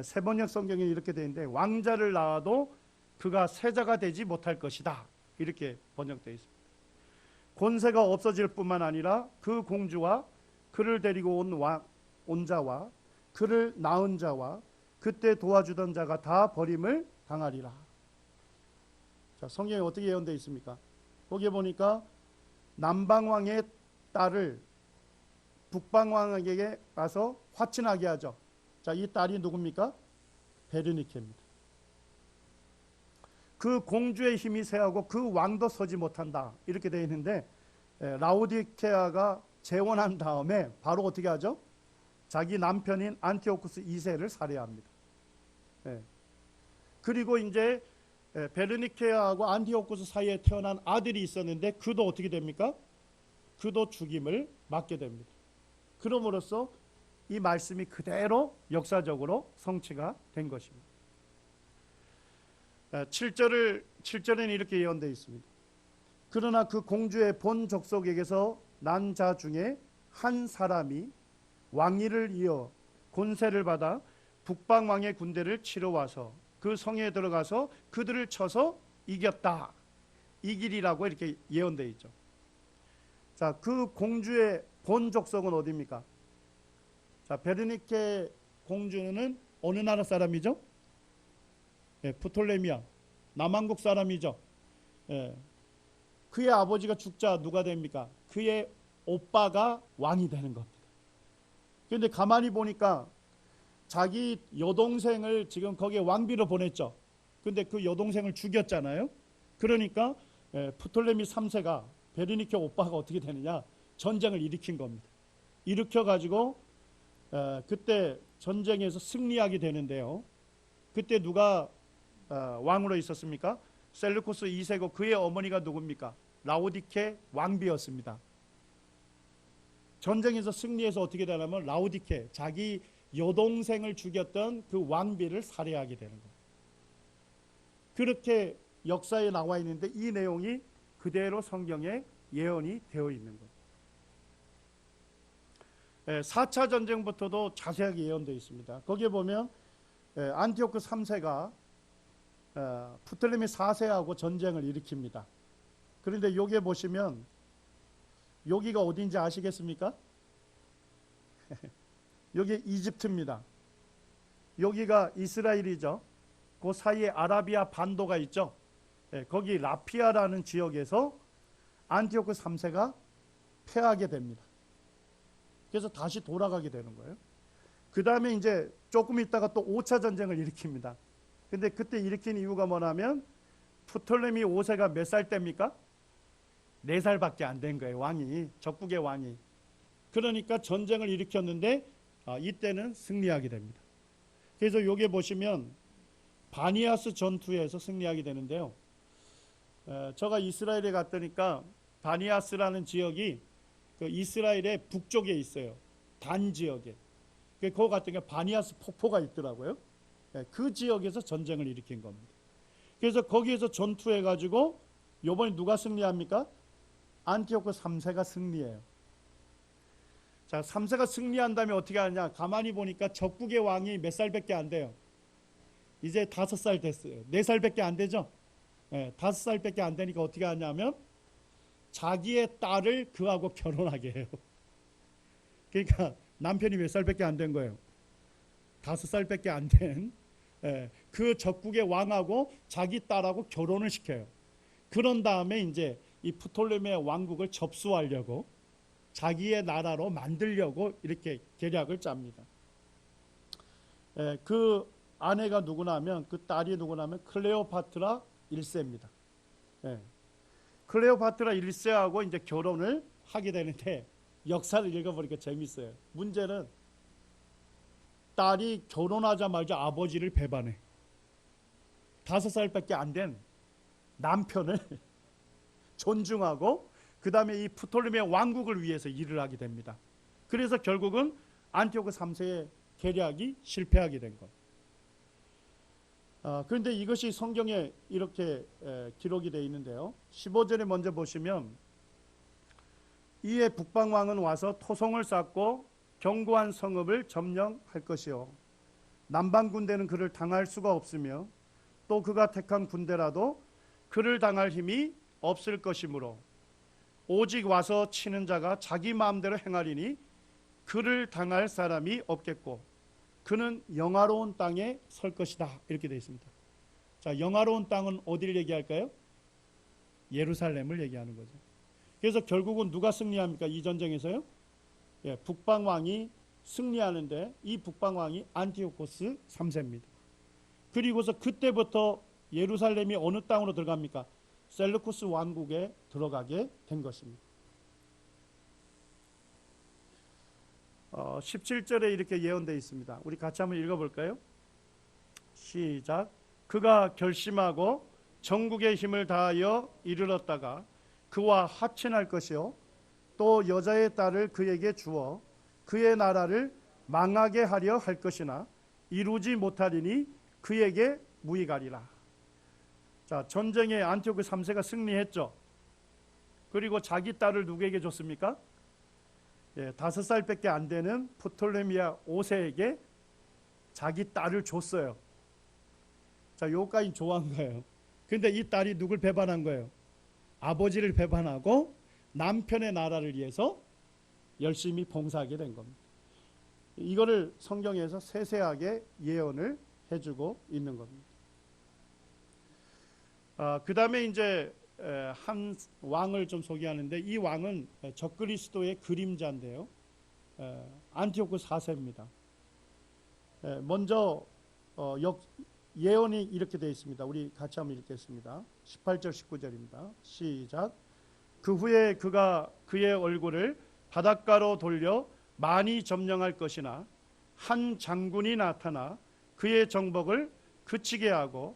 세번역 성경에 이렇게 되어 있는데 왕자를 낳아도 그가 세자가 되지 못할 것이다. 이렇게 번역되어 있습니다. 권세가 없어질 뿐만 아니라 그 공주와 그를 데리고 온 자와 그를 낳은 자와 그때 도와주던 자가 다 버림을 당하리라. 자, 성경에 어떻게 예언되어 있습니까? 거기에 보니까 남방왕의 딸을 북방왕에게 가서 화친하게 하죠. 자, 이 딸이 누굽니까? 베르니케입니다. 그 공주의 힘이 쇠하고 그 왕도 서지 못한다. 이렇게 되어 있는데 라오디케아가 재혼한 다음에 바로 어떻게 하죠? 자기 남편인 안티오쿠스 2세를 살해합니다. 그리고 이제 베르니케아하고 안티오쿠스 사이에 태어난 아들이 있었는데 그도 어떻게 됩니까? 그도 죽임을 맞게 됩니다. 그럼으로써 이 말씀이 그대로 역사적으로 성취가 된 것입니다. 7절에는 이렇게 예언되어 있습니다. 그러나 그 공주의 본 족속에게서 난 자 중에 한 사람이 왕위를 이어 권세를 받아 북방 왕의 군대를 치러 와서 그 성에 들어가서 그들을 쳐서 이겼다. 이길이라고 이렇게 예언되어 있죠. 자, 그 공주의 본 족속은 어디입니까? 자, 베르니케 공주는 어느 나라 사람이죠? 예, 프톨레미아 남왕국 사람이죠. 예, 그의 아버지가 죽자 누가 됩니까? 그의 오빠가 왕이 되는 겁니다. 그런데 가만히 보니까 자기 여동생을 지금 거기에 왕비로 보냈죠. 근데 그 여동생을 죽였잖아요. 그러니까 프톨레미 3세가 베르니케 오빠가 어떻게 되느냐? 전쟁을 일으킨 겁니다. 일으켜 가지고 그때 전쟁에서 승리하게 되는데요. 그때 누가 왕으로 있었습니까? 셀루쿠스 2세고 그의 어머니가 누굽니까? 라오디케 왕비였습니다. 전쟁에서 승리해서 어떻게 되냐면 라오디케, 자기 여동생을 죽였던 그 왕비를 살해하게 되는 거예요. 그렇게 역사에 나와 있는데 이 내용이 그대로 성경에 예언이 되어 있는 거예요. 4차 전쟁부터도 자세하게 예언되어 있습니다. 거기에 보면 안티오크 3세가 프톨레미 4세하고 전쟁을 일으킵니다. 그런데 여기에 보시면 여기가 어딘지 아시겠습니까? 여기 이집트입니다. 여기가 이스라엘이죠. 그 사이에 아라비아 반도가 있죠. 거기 라피아라는 지역에서 안티오크 3세가 패하게 됩니다. 그래서 다시 돌아가게 되는 거예요. 그 다음에 이제 조금 있다가 또 5차 전쟁을 일으킵니다. 근데 그때 일으킨 이유가 뭐냐면 프톨레미 5세가 몇 살 때입니까? 4살밖에 안 된 거예요. 왕이, 적국의 왕이. 그러니까 전쟁을 일으켰는데 이때는 승리하게 됩니다. 그래서 여기 보시면 바니아스 전투에서 승리하게 되는데요. 제가 이스라엘에 갔더니까 바니아스라는 지역이 그 이스라엘의 북쪽에 있어요. 단 지역에. 거기 갔더니 바니아스 폭포가 있더라고요. 그 지역에서 전쟁을 일으킨 겁니다. 그래서 거기에서 전투해가지고 이번에 누가 승리합니까? 안티오크 3세가 승리해요. 자, 3세가 승리한 다음에 어떻게 하냐? 가만히 보니까 적국의 왕이 몇 살밖에 안 돼요. 이제 5살 됐어요. 4살밖에 안 되죠? 5살밖에 안 되니까 어떻게 하냐면 자기의 딸을 그하고 결혼하게 해요. 그러니까 남편이 몇 살밖에 안 된 거예요? 5살밖에 안 된 그 적국의 왕하고 자기 딸하고 결혼을 시켜요. 그런 다음에 이제 이 프톨레미의 왕국을 접수하려고 자기의 나라로 만들려고 이렇게 계략을 짭니다. 그 아내가 누구냐면 그 딸이 누구냐면 클레오파트라 1세입니다. 클레오파트라 1세하고 이제 결혼을 하게 되는데 역사를 읽어보니까 재밌어요. 문제는 딸이 결혼하자마자 아버지를 배반해. 5살밖에 안 된 남편을 존중하고 그 다음에 이 프톨레미의 왕국을 위해서 일을 하게 됩니다. 그래서 결국은 안티오크 3세의 계략이 실패하게 된 것. 그런데 이것이 성경에 이렇게 기록이 되어 있는데요. 15절에 먼저 보시면 이에 북방왕은 와서 토성을 쌓고 견고한 성읍을 점령할 것이요 남방 군대는 그를 당할 수가 없으며 또 그가 택한 군대라도 그를 당할 힘이 없을 것이므로 오직 와서 치는 자가 자기 마음대로 행하리니 그를 당할 사람이 없겠고 그는 영화로운 땅에 설 것이다. 이렇게 되어 있습니다. 자, 영화로운 땅은 어디를 얘기할까요? 예루살렘을 얘기하는 거죠. 그래서 결국은 누가 승리합니까? 이 전쟁에서요? 북방왕이 승리하는데 이 북방왕이 안티오코스 3세입니다. 그리고서 그때부터 예루살렘이 어느 땅으로 들어갑니까? 셀루쿠스 왕국에 들어가게 된 것입니다. 17절에 이렇게 예언되어 있습니다. 우리 같이 한번 읽어볼까요? 시작. 그가 결심하고 전국의 힘을 다하여 이르렀다가 그와 합친할 것이요 또 여자의 딸을 그에게 주어 그의 나라를 망하게 하려 할 것이나 이루지 못하리니 그에게 무익하리라. 자, 전쟁에 안티오크 3세가 승리했죠. 그리고 자기 딸을 누구에게 줬습니까? 5살밖에 안 되는 프톨레미아 5세에게 자기 딸을 줬어요. 자, 요까지 좋아한 거예요. 근데 이 딸이 누굴 배반한 거예요? 아버지를 배반하고 남편의 나라를 위해서 열심히 봉사하게 된 겁니다. 이거를 성경에서 세세하게 예언을 해주고 있는 겁니다. 그 다음에 이제 한 왕을 좀 소개하는데, 이 왕은 적그리스도의 그림자인데요. 안티오쿠 4세입니다. 먼저 예언이 이렇게 되어 있습니다. 우리 같이 한번 읽겠습니다. 18절 19절입니다. 시작. 그 후에 그가 그의 얼굴을 바닷가로 돌려 많이 점령할 것이나 한 장군이 나타나 그의 정복을 그치게 하고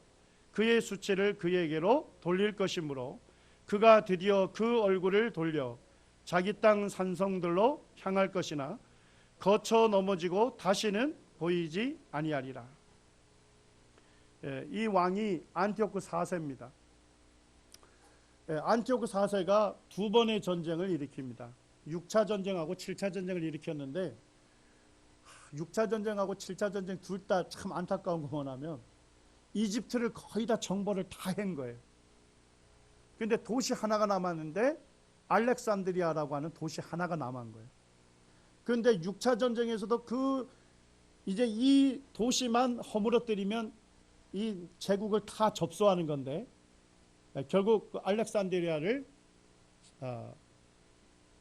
그의 수치를 그에게로 돌릴 것이므로 그가 드디어 그 얼굴을 돌려 자기 땅 산성들로 향할 것이나 거쳐 넘어지고 다시는 보이지 아니하리라. 이 왕이 안티오쿠 4세입니다. 안티오쿠 4세가 두 번의 전쟁을 일으킵니다. 6차 전쟁하고 7차 전쟁을 일으켰는데 6차 전쟁하고 7차 전쟁 둘 다 참 안타까운 거 뭐냐면 이집트를 거의 다 정벌을 다 한 거예요. 근데 도시 하나가 남았는데 알렉산드리아라고 하는 도시 하나가 남은 거예요. 그런데 6차 전쟁에서도 이제 이 도시만 허물어뜨리면 이 제국을 다 접수하는 건데 결국 그 알렉산드리아를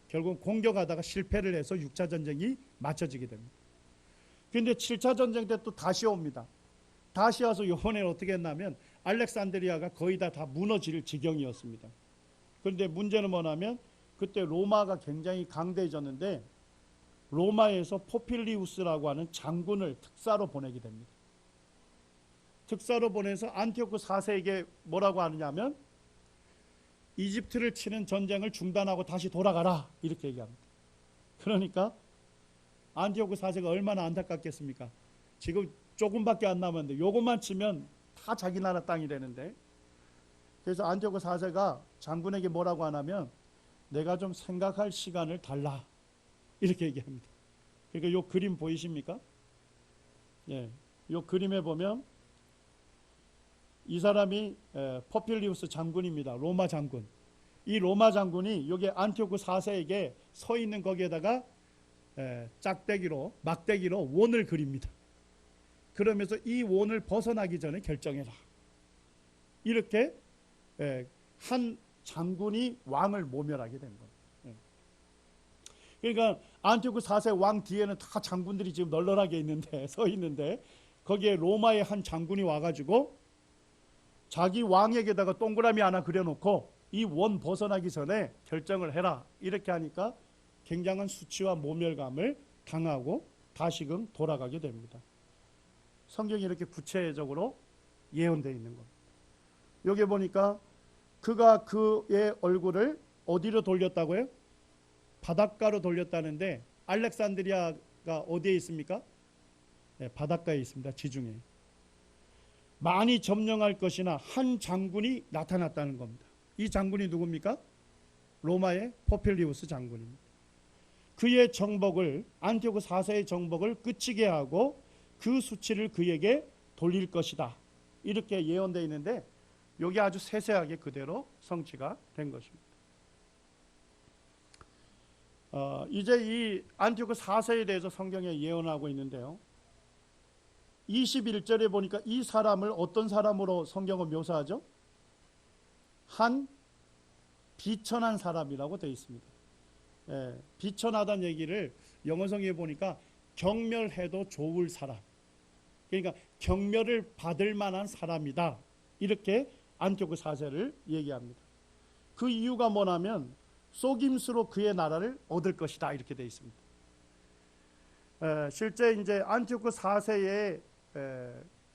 결국 공격하다가 실패를 해서 6차 전쟁이 맞춰지게 됩니다. 그런데 7차 전쟁 때 또 다시 옵니다. 다시 와서 이번에 어떻게 했냐면 알렉산드리아가 거의 다 무너질 지경이었습니다. 그런데 문제는 뭐냐면 그때 로마가 굉장히 강대해졌는데 로마에서 포필리우스라고 하는 장군을 특사로 보내게 됩니다. 특사로 보내서 안티오쿠 4세에게 뭐라고 하느냐면 이집트를 치는 전쟁을 중단하고 다시 돌아가라 이렇게 얘기합니다. 그러니까 안티오쿠 4세가 얼마나 안타깝겠습니까? 지금 조금밖에 안 남았는데 요것만 치면 다 자기 나라 땅이 되는데, 그래서 안티오쿠 4세가 장군에게 뭐라고 하냐면 내가 좀 생각할 시간을 달라 이렇게 얘기합니다. 그러니까 요 그림 보이십니까? 예, 요 그림에 보면 이 사람이 포필리우스 장군입니다. 로마 장군. 이 로마 장군이 여기 안티오쿠 4세에게 서 있는 거기에다가 막대기로 원을 그립니다. 그러면서 이 원을 벗어나기 전에 결정해라. 이렇게 한 장군이 왕을 모멸하게 된 겁니다. 그러니까 안티오쿠 4세 왕 뒤에는 다 장군들이 지금 널널하게 있는데 서 있는데 거기에 로마의 한 장군이 와가지고 자기 왕에게다가 동그라미 하나 그려놓고 이 원 벗어나기 전에 결정을 해라 이렇게 하니까 굉장한 수치와 모멸감을 당하고 다시금 돌아가게 됩니다. 성경이 이렇게 구체적으로 예언되어 있는 겁니다. 여기 보니까 그가 그의 얼굴을 어디로 돌렸다고요? 바닷가로 돌렸다는데 알렉산드리아가 어디에 있습니까? 네, 바닷가에 있습니다. 지중해. 많이 점령할 것이나 한 장군이 나타났다는 겁니다. 이 장군이 누굽니까? 로마의 포필리우스 장군입니다. 그의 정복을 안티오쿠 4세의 정복을 끝이게 하고 그 수치를 그에게 돌릴 것이다. 이렇게 예언되어 있는데 여기 아주 세세하게 그대로 성취가 된 것입니다. 이제 이 안티오쿠 4세에 대해서 성경에 예언하고 있는데요. 21절에 보니까 이 사람을 어떤 사람으로 성경은 묘사하죠? 한 비천한 사람이라고 되어 있습니다. 비천하다는 얘기를 영어 성경에 보니까 경멸해도 좋을 사람, 그러니까 경멸을 받을 만한 사람이다 이렇게 안티오쿠 4세를 얘기합니다. 그 이유가 뭐냐면 속임수로 그의 나라를 얻을 것이다 이렇게 되어 있습니다. 실제 이제 안티오쿠 4세의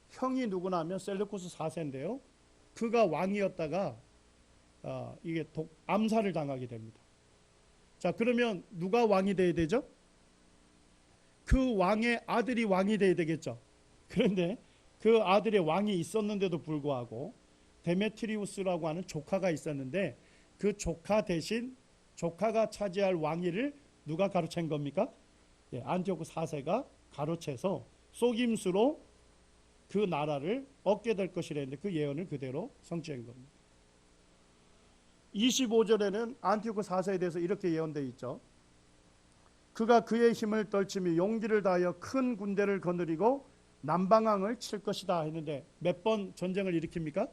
형이 누구냐면 셀루쿠스 4세인데요. 그가 왕이었다가 이게 암살을 당하게 됩니다. 자, 그러면 누가 왕이 돼야 되죠? 그 왕의 아들이 왕이 돼야 되겠죠. 그런데 그 아들의 왕이 있었는데도 불구하고 데메트리우스라고 하는 조카가 있었는데 그 조카 대신 조카가 차지할 왕위를 누가 가로챈 겁니까? 예, 안티오쿠 4세가 가로채서 속임수로 그 나라를 얻게 될 것이라는데 그 예언을 그대로 성취한 겁니다. 25절에는 안티오쿠 4세에 대해서 이렇게 예언되어 있죠. 그가 그의 힘을 떨치며 용기를 다하여 큰 군대를 거느리고 남방왕을 칠 것이다 했는데 몇 번 전쟁을 일으킵니까?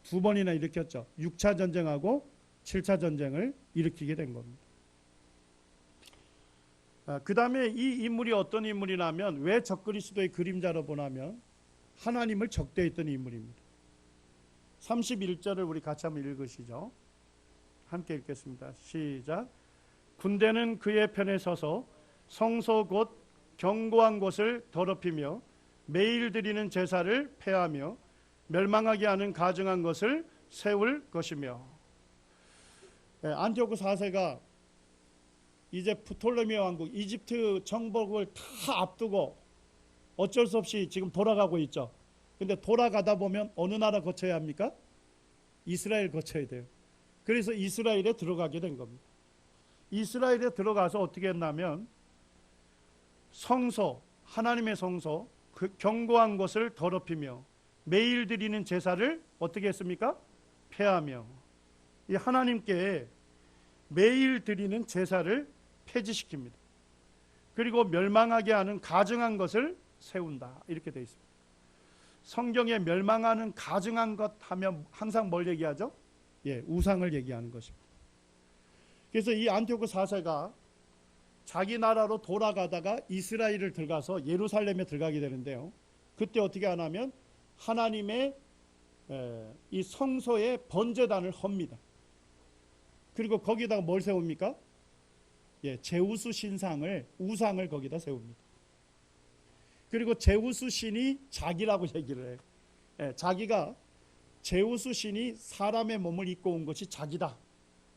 2번이나 일으켰죠. 6차 전쟁하고 7차 전쟁을 일으키게 된 겁니다. 그 다음에 이 인물이 어떤 인물이냐면 왜 적그리스도의 그림자로 보냐면 하나님을 적대했던 인물입니다. 31절을 우리 같이 한번 읽으시죠. 함께 읽겠습니다. 시작. 군대는 그의 편에 서서 성소 곧 견고한 곳을 더럽히며 매일 드리는 제사를 폐하며 멸망하게 하는 가증한 것을 세울 것이며. 안티오쿠 4세가 이제 프톨레미 왕국 이집트 정복을 다 앞두고 어쩔 수 없이 지금 돌아가고 있죠. 근데 돌아가다 보면 어느 나라 거쳐야 합니까? 이스라엘 거쳐야 돼요. 그래서 이스라엘에 들어가게 된 겁니다. 이스라엘에 들어가서 어떻게 했냐면 성소, 하나님의 성소, 그 견고한 것을 더럽히며 매일 드리는 제사를 어떻게 했습니까? 폐하며. 이 하나님께 매일 드리는 제사를 폐지시킵니다. 그리고 멸망하게 하는 가증한 것을 세운다. 이렇게 되어 있습니다. 성경에 멸망하는 가증한 것 하면 항상 뭘 얘기하죠? 예, 우상을 얘기하는 것입니다. 그래서 이 안티오쿠 4세가 자기 나라로 돌아가다가 이스라엘을 들어가서 예루살렘에 들어가게 되는데요. 그때 어떻게 하냐면 하나님의 이 성소에 번제단을 헙니다. 그리고 거기다가 뭘 세웁니까? 예, 제우스 신상을 우상을 거기다 세웁니다. 그리고 제우스 신이 자기라고 얘기를 해요. 예, 자기가 제우스 신이 사람의 몸을 입고 온 것이 자기다.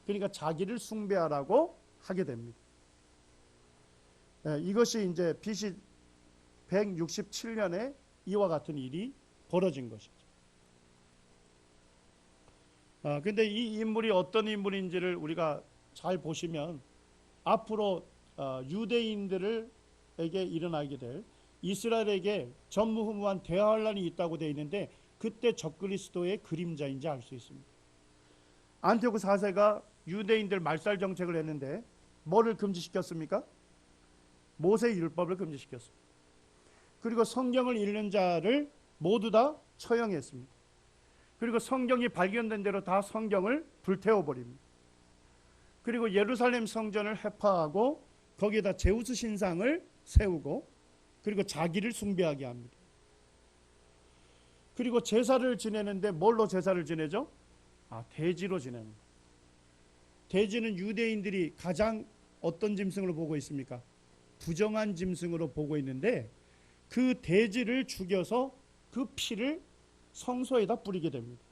그러니까 자기를 숭배하라고 하게 됩니다. 예, 이것이 이제 BC 167년에 이와 같은 일이 벌어진 것이죠. 근데 이 인물이 어떤 인물인지를 우리가 잘 보시면 앞으로 유대인들에게 일어나게 될 이스라엘에게 전무후무한 대환란이 있다고 되어 있는데 그때 적그리스도의 그림자인지 알 수 있습니다. 안티오쿠 4세가 유대인들 말살 정책을 했는데 뭐를 금지시켰습니까? 모세 율법을 금지시켰습니다. 그리고 성경을 읽는 자를 모두 다 처형했습니다. 그리고 성경이 발견된 대로 다 성경을 불태워버립니다. 그리고 예루살렘 성전을 해파하고 거기에다 제우스 신상을 세우고 그리고 자기를 숭배하게 합니다. 그리고 제사를 지내는데 뭘로 제사를 지내죠? 돼지로 지냅니다. 돼지는 유대인들이 가장 어떤 짐승으로 보고 있습니까? 부정한 짐승으로 보고 있는데 그 돼지를 죽여서 그 피를 성소에다 뿌리게 됩니다.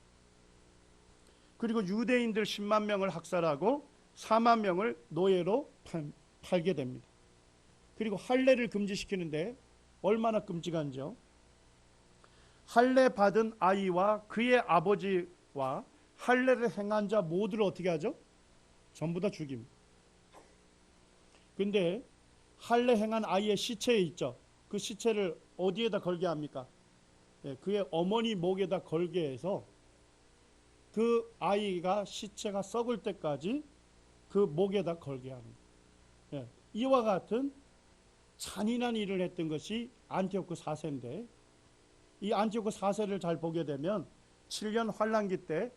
그리고 유대인들 10만 명을 학살하고 4만 명을 노예로 팔게 됩니다. 그리고 할례를 금지시키는데 얼마나 끔찍한지요. 할례 받은 아이와 그의 아버지와 할례를 행한 자 모두를 어떻게 하죠? 전부 다 죽입니다. 근데 할례 행한 아이의 시체 있죠. 그 시체를 어디에다 걸게 합니까? 예, 그의 어머니 목에다 걸게 해서 그 아이가 시체가 썩을 때까지 그 목에다 걸게 합니다. 예, 이와 같은 잔인한 일을 했던 것이 안티오쿠 4세인데 이 안티오쿠 4세를 잘 보게 되면 7년 환란기 때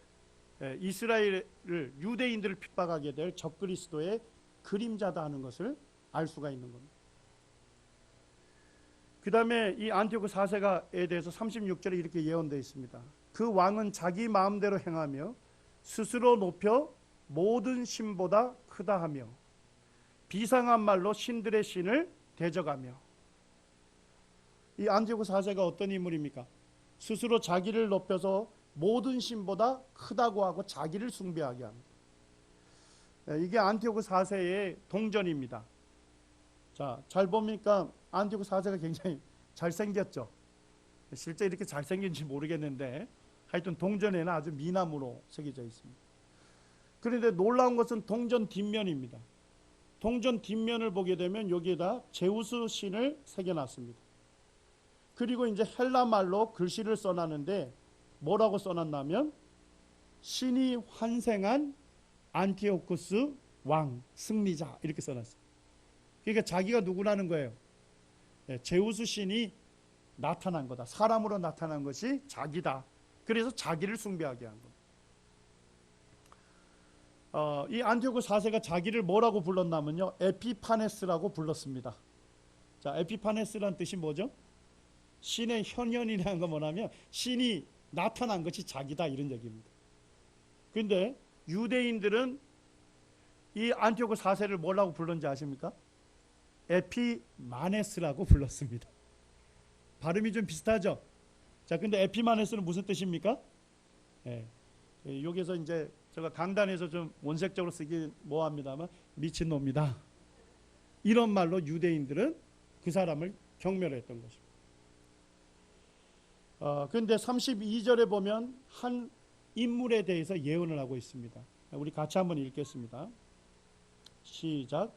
이스라엘을 유대인들을 핍박하게 될 적그리스도의 그림자다 하는 것을 알 수가 있는 겁니다. 그 다음에 이 안티오쿠 4세가에 대해서 36절에 이렇게 예언되어 있습니다. 그 왕은 자기 마음대로 행하며 스스로 높여 모든 신보다 크다 하며 비상한 말로 신들의 신을 대적하며. 이 안티오쿠 4세가 어떤 인물입니까? 스스로 자기를 높여서 모든 신보다 크다고 하고 자기를 숭배하게 합니다. 이게 안티오쿠 4세의 동전입니다. 자, 잘 보니까 안티오쿠 4세가 굉장히 잘생겼죠. 실제 이렇게 잘생긴지 모르겠는데 하여튼 동전에는 아주 미남으로 새겨져 있습니다. 그런데 놀라운 것은 동전 뒷면입니다. 동전 뒷면을 보게 되면 여기에다 제우스 신을 새겨놨습니다. 그리고 이제 헬라 말로 글씨를 써놨는데 뭐라고 써놨냐면 신이 환생한 안티오쿠스 왕 승리자 이렇게 써놨어요. 그러니까 자기가 누구라는 거예요. 제우스 신이 나타난 거다. 사람으로 나타난 것이 자기다. 그래서 자기를 숭배하게 한 겁니다. 이 안티오쿠 4세가 자기를 뭐라고 불렀냐면요, 에피파네스라고 불렀습니다. 자, 에피파네스란 뜻이 뭐죠? 신의 현현이라는 건 뭐냐면 신이 나타난 것이 자기다 이런 얘기입니다. 그런데 유대인들은 이 안티오쿠 4세를 뭐라고 불렀는지 아십니까? 에피마네스라고 불렀습니다. 발음이 좀 비슷하죠? 자, 근데 에피마네스는 무슨 뜻입니까? 여기서 이제 제가 강단에서 좀 원색적으로 쓰기 뭐합니다만 미친놈이다. 이런 말로 유대인들은 그 사람을 경멸했던 것입니다. 그런데 32절에 보면 한 인물에 대해서 예언을 하고 있습니다. 우리 같이 한번 읽겠습니다. 시작.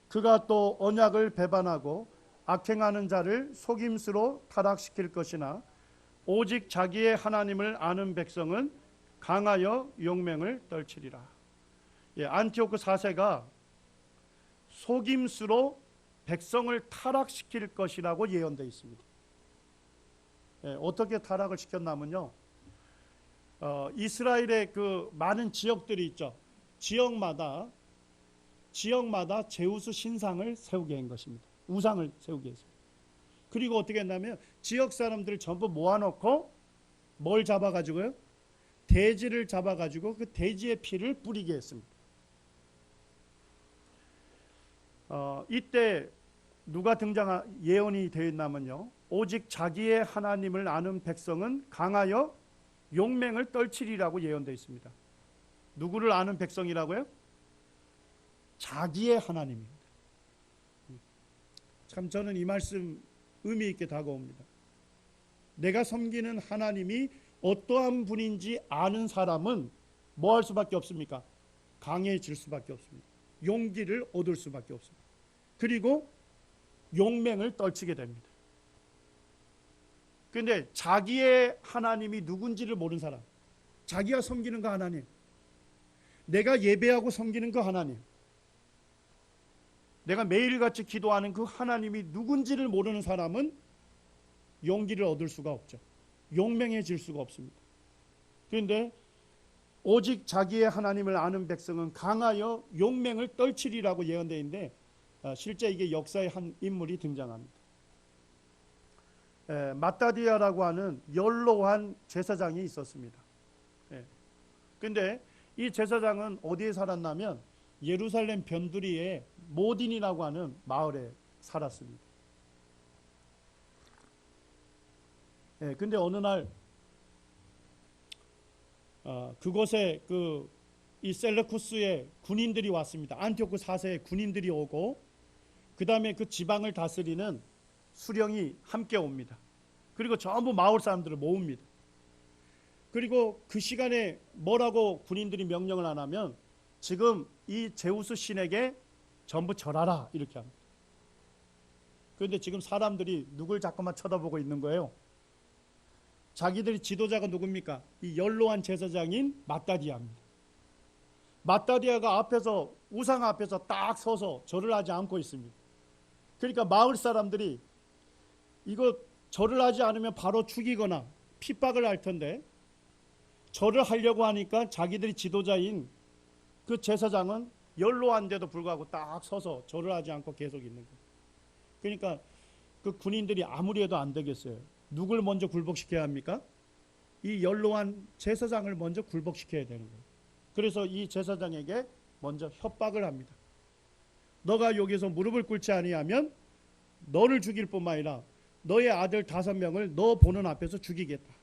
그가 또 언약을 배반하고 악행하는 자를 속임수로 타락시킬 것이나 오직 자기의 하나님을 아는 백성은 강하여 용맹을 떨치리라. 안티오쿠 4세가 속임수로 백성을 타락시킬 것이라고 예언되어 있습니다. 어떻게 타락을 시켰냐면요, 이스라엘의 그 많은 지역들이 있죠. 지역마다 제우스 신상을 세우게 한 것입니다. 우상을 세우게 했습니다. 그리고 어떻게 했냐면 지역 사람들을 전부 모아놓고 뭘 잡아가지고요? 돼지를 잡아가지고 그 돼지의 피를 뿌리게 했습니다. 이때 누가 예언이 되어 있냐면요, 오직 자기의 하나님을 아는 백성은 강하여 용맹을 떨치리라고 예언되어 있습니다. 누구를 아는 백성이라고요? 자기의 하나님입니다. 참 저는 이 말씀 의미 있게 다가옵니다. 내가 섬기는 하나님이 어떠한 분인지 아는 사람은 뭐 할 수밖에 없습니까? 강해질 수밖에 없습니다. 용기를 얻을 수밖에 없습니다. 그리고 용맹을 떨치게 됩니다. 그런데 자기의 하나님이 누군지를 모르는 사람, 자기가 섬기는 그 하나님, 내가 예배하고 섬기는 그 하나님, 내가 매일같이 기도하는 그 하나님이 누군지를 모르는 사람은 용기를 얻을 수가 없죠. 용맹해질 수가 없습니다. 그런데 오직 자기의 하나님을 아는 백성은 강하여 용맹을 떨치리라고 예언되어 있는데 실제 이게 역사의 한 인물이 등장합니다. 마따디아라고 하는 연로한 제사장이 있었습니다. 그런데 이 제사장은 어디에 살았냐면 예루살렘 변두리에 모딘이라고 하는 마을에 살았습니다. 근데 어느 날 그곳에 이 셀레쿠스의 군인들이 왔습니다. 안티오쿠 4세의 군인들이 오고 그 다음에 그 지방을 다스리는 수령이 함께 옵니다. 그리고 전부 마을 사람들을 모읍니다. 그리고 그 시간에 뭐라고 군인들이 명령을 안 하면 지금 이 제우스 신에게 전부 절하라 이렇게 합니다. 그런데 지금 사람들이 누굴 자꾸만 쳐다보고 있는 거예요. 자기들이 지도자가 누굽니까? 이 연로한 제사장인 마따디아입니다. 마따디아가 앞에서 우상 앞에서 딱 서서 절을 하지 않고 있습니다. 그러니까 마을 사람들이 이거 절을 하지 않으면 바로 죽이거나 핍박을 할 텐데 절을 하려고 하니까 자기들이 지도자인 그 제사장은 연로한데도 불구하고 딱 서서 절을 하지 않고 계속 있는 거예요. 그러니까 그 군인들이 아무리 해도 안 되겠어요. 누굴 먼저 굴복시켜야 합니까? 이 연로한 제사장을 먼저 굴복시켜야 되는 거예요. 그래서 이 제사장에게 먼저 협박을 합니다. 너가 여기서 무릎을 꿇지 아니하면 너를 죽일 뿐만 아니라 너의 아들 5명을 너 보는 앞에서 죽이겠다.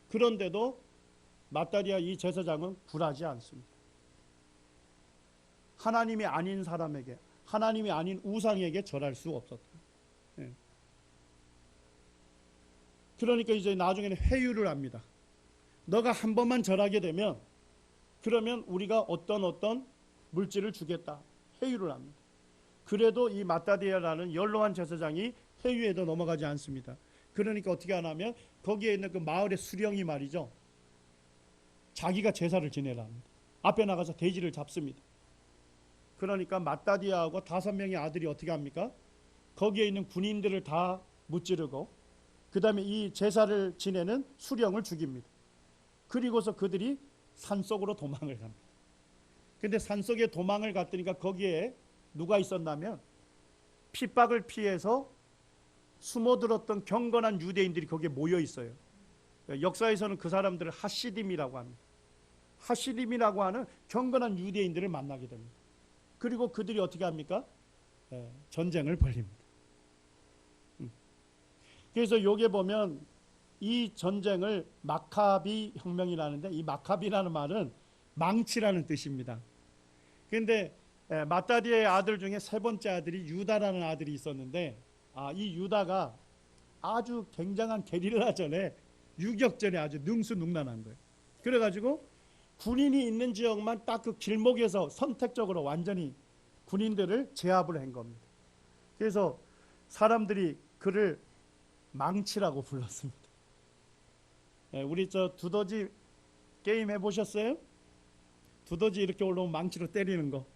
그런데도 마따리아 이 제사장은 굴하지 않습니다. 하나님이 아닌 사람에게, 하나님이 아닌 우상에게 절할 수 없었다. 그러니까 이제 나중에는 회유를 합니다. 너가 한 번만 절하게 되면 그러면 우리가 어떤 물질을 주겠다. 회유를 합니다. 그래도 이 마따디아라는 연로한 제사장이 회유에도 넘어가지 않습니다. 그러니까 어떻게 하냐면 거기에 있는 그 마을의 수령이 말이죠. 자기가 제사를 지내라 합니다. 앞에 나가서 돼지를 잡습니다. 그러니까 마따디아하고 5명의 아들이 어떻게 합니까? 거기에 있는 군인들을 다 무찌르고 그 다음에 이 제사를 지내는 수령을 죽입니다. 그리고서 그들이 산속으로 도망을 갑니다. 근데 산속에 도망을 갔더니까 거기에 누가 있었냐면 핍박을 피해서 숨어들었던 경건한 유대인들이 거기에 모여 있어요. 역사에서는 그 사람들을 하시딤이라고 합니다. 하시딤이라고 하는 경건한 유대인들을 만나게 됩니다. 그리고 그들이 어떻게 합니까? 전쟁을 벌입니다. 그래서 여기에 보면 이 전쟁을 마카비 혁명이라는데 이 마카비라는 말은 망치라는 뜻입니다. 그런데 마따디아의 아들 중에 세 번째 아들이 유다라는 아들이 있었는데 이 유다가 아주 굉장한 게릴라전에 유격전에 아주 능수능란한 거예요. 그래가지고 군인이 있는 지역만 딱 그 길목에서 선택적으로 완전히 군인들을 제압을 한 겁니다. 그래서 사람들이 그를 망치라고 불렀습니다. 우리 저 두더지 게임 해보셨어요? 두더지 이렇게 올라오면 망치로 때리는 거.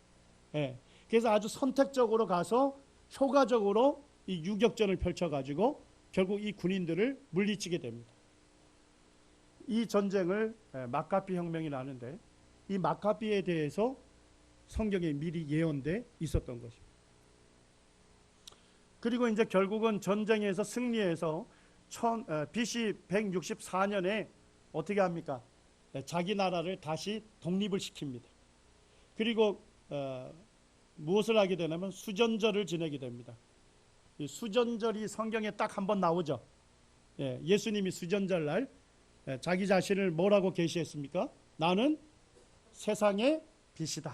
그래서 아주 선택적으로 가서 효과적으로 이 유격전을 펼쳐가지고 결국 이 군인들을 물리치게 됩니다. 이 전쟁을 마카비 혁명이라는데 이 마카비에 대해서 성경에 미리 예언돼 있었던 것입니다. 그리고 이제 결국은 전쟁에서 승리해서 BC 164년에 어떻게 합니까? 자기 나라를 다시 독립을 시킵니다. 그리고 무엇을 하게 되냐면 수전절을 지내게 됩니다. 이 수전절이 성경에 딱 한 번 나오죠. 예수님이 수전절날 자기 자신을 뭐라고 계시했습니까? 나는 세상의 빛이다.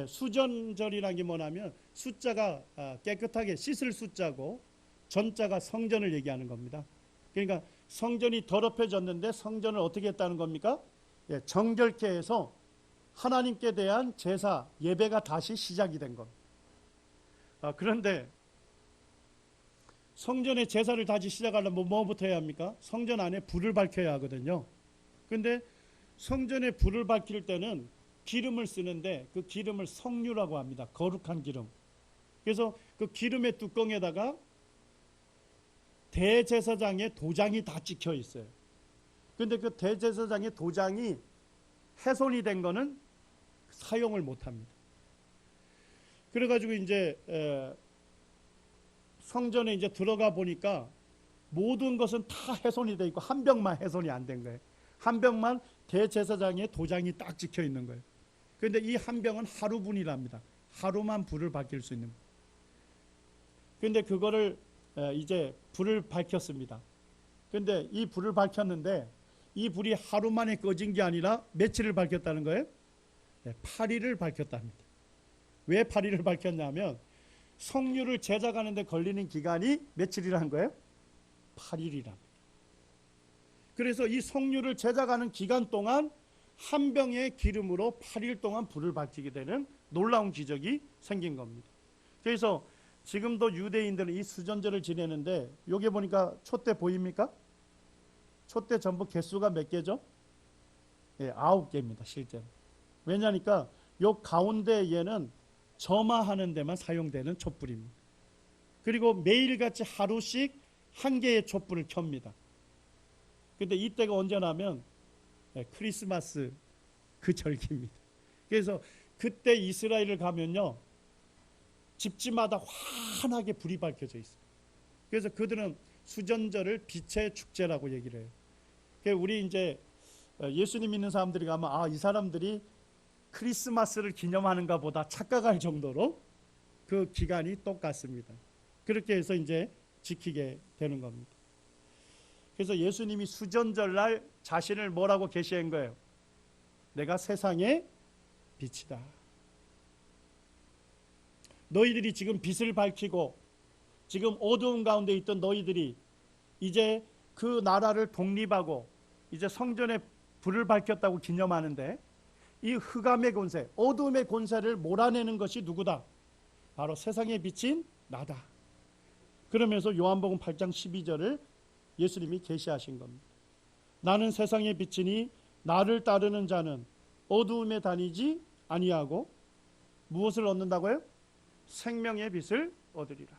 수전절이라는 게 뭐냐면 숫자가 깨끗하게 씻을 숫자고 전자가 성전을 얘기하는 겁니다. 그러니까 성전이 더럽혀졌는데 성전을 어떻게 했다는 겁니까? 정결케 해서 하나님께 대한 제사, 예배가 다시 시작이 된 겁니다. 그런데 성전의 제사를 다시 시작하려면 뭐부터 해야 합니까? 성전 안에 불을 밝혀야 하거든요. 그런데 성전에 불을 밝힐 때는 기름을 쓰는데 그 기름을 성유라고 합니다. 거룩한 기름. 그래서 그 기름의 뚜껑에다가 대제사장의 도장이 다 찍혀 있어요. 그런데 그 대제사장의 도장이 훼손이 된 거는 사용을 못 합니다. 그래가지고 이제 성전에 이제 들어가 보니까 모든 것은 다 훼손이 돼 있고 한 병만 훼손이 안 된 거예요. 한 병만 대제사장의 도장이 딱 찍혀 있는 거예요. 그런데 이 한 병은 하루분이랍니다. 하루만 불을 밝힐 수 있는. 그런데 그거를 이제 불을 밝혔습니다. 그런데 이 불을 밝혔는데 이 불이 하루 만에 꺼진 게 아니라 며칠을 밝혔다는 거예요? 8일을 밝혔답니다. 왜 8일을 밝혔냐면 성유를 제작하는 데 걸리는 기간이 며칠이라는 거예요? 8일이랍니다. 그래서 이 성유를 제작하는 기간 동안 한 병의 기름으로 8일 동안 불을 밝히게 되는 놀라운 기적이 생긴 겁니다. 그래서 지금도 유대인들은 이 수전절을 지내는데 여기 보니까 촛대 보입니까? 촛대 전부 개수가 몇 개죠? 9개입니다. 실제로. 왜냐니까 요 가운데 얘는 점화하는 데만 사용되는 촛불입니다. 그리고 매일같이 하루씩 한 개의 촛불을 켭니다. 근데 이때가 언제냐면 크리스마스 그 절기입니다. 그래서 그때 이스라엘을 가면요 집집마다 환하게 불이 밝혀져 있어요. 그래서 그들은 수전절을 빛의 축제라고 얘기를 해요. 그러니까 우리 이제 예수님 믿는 사람들이 가면 이 사람들이 크리스마스를 기념하는가 보다 착각할 정도로 그 기간이 똑같습니다. 그렇게 해서 이제 지키게 되는 겁니다. 그래서 예수님이 수전절날 자신을 뭐라고 계시한 거예요? 내가 세상의 빛이다. 너희들이 지금 빛을 밝히고 지금 어두운 가운데 있던 너희들이 이제 그 나라를 독립하고 이제 성전에 불을 밝혔다고 기념하는데 이 흑암의 권세, 어둠의 권세를 몰아내는 것이 누구다? 바로 세상에 비친 나다. 그러면서 요한복음 8장 12절을 예수님이 계시하신 겁니다. 나는 세상의 빛이니 나를 따르는 자는 어두움에 다니지 아니하고 무엇을 얻는다고요? 생명의 빛을 얻으리라.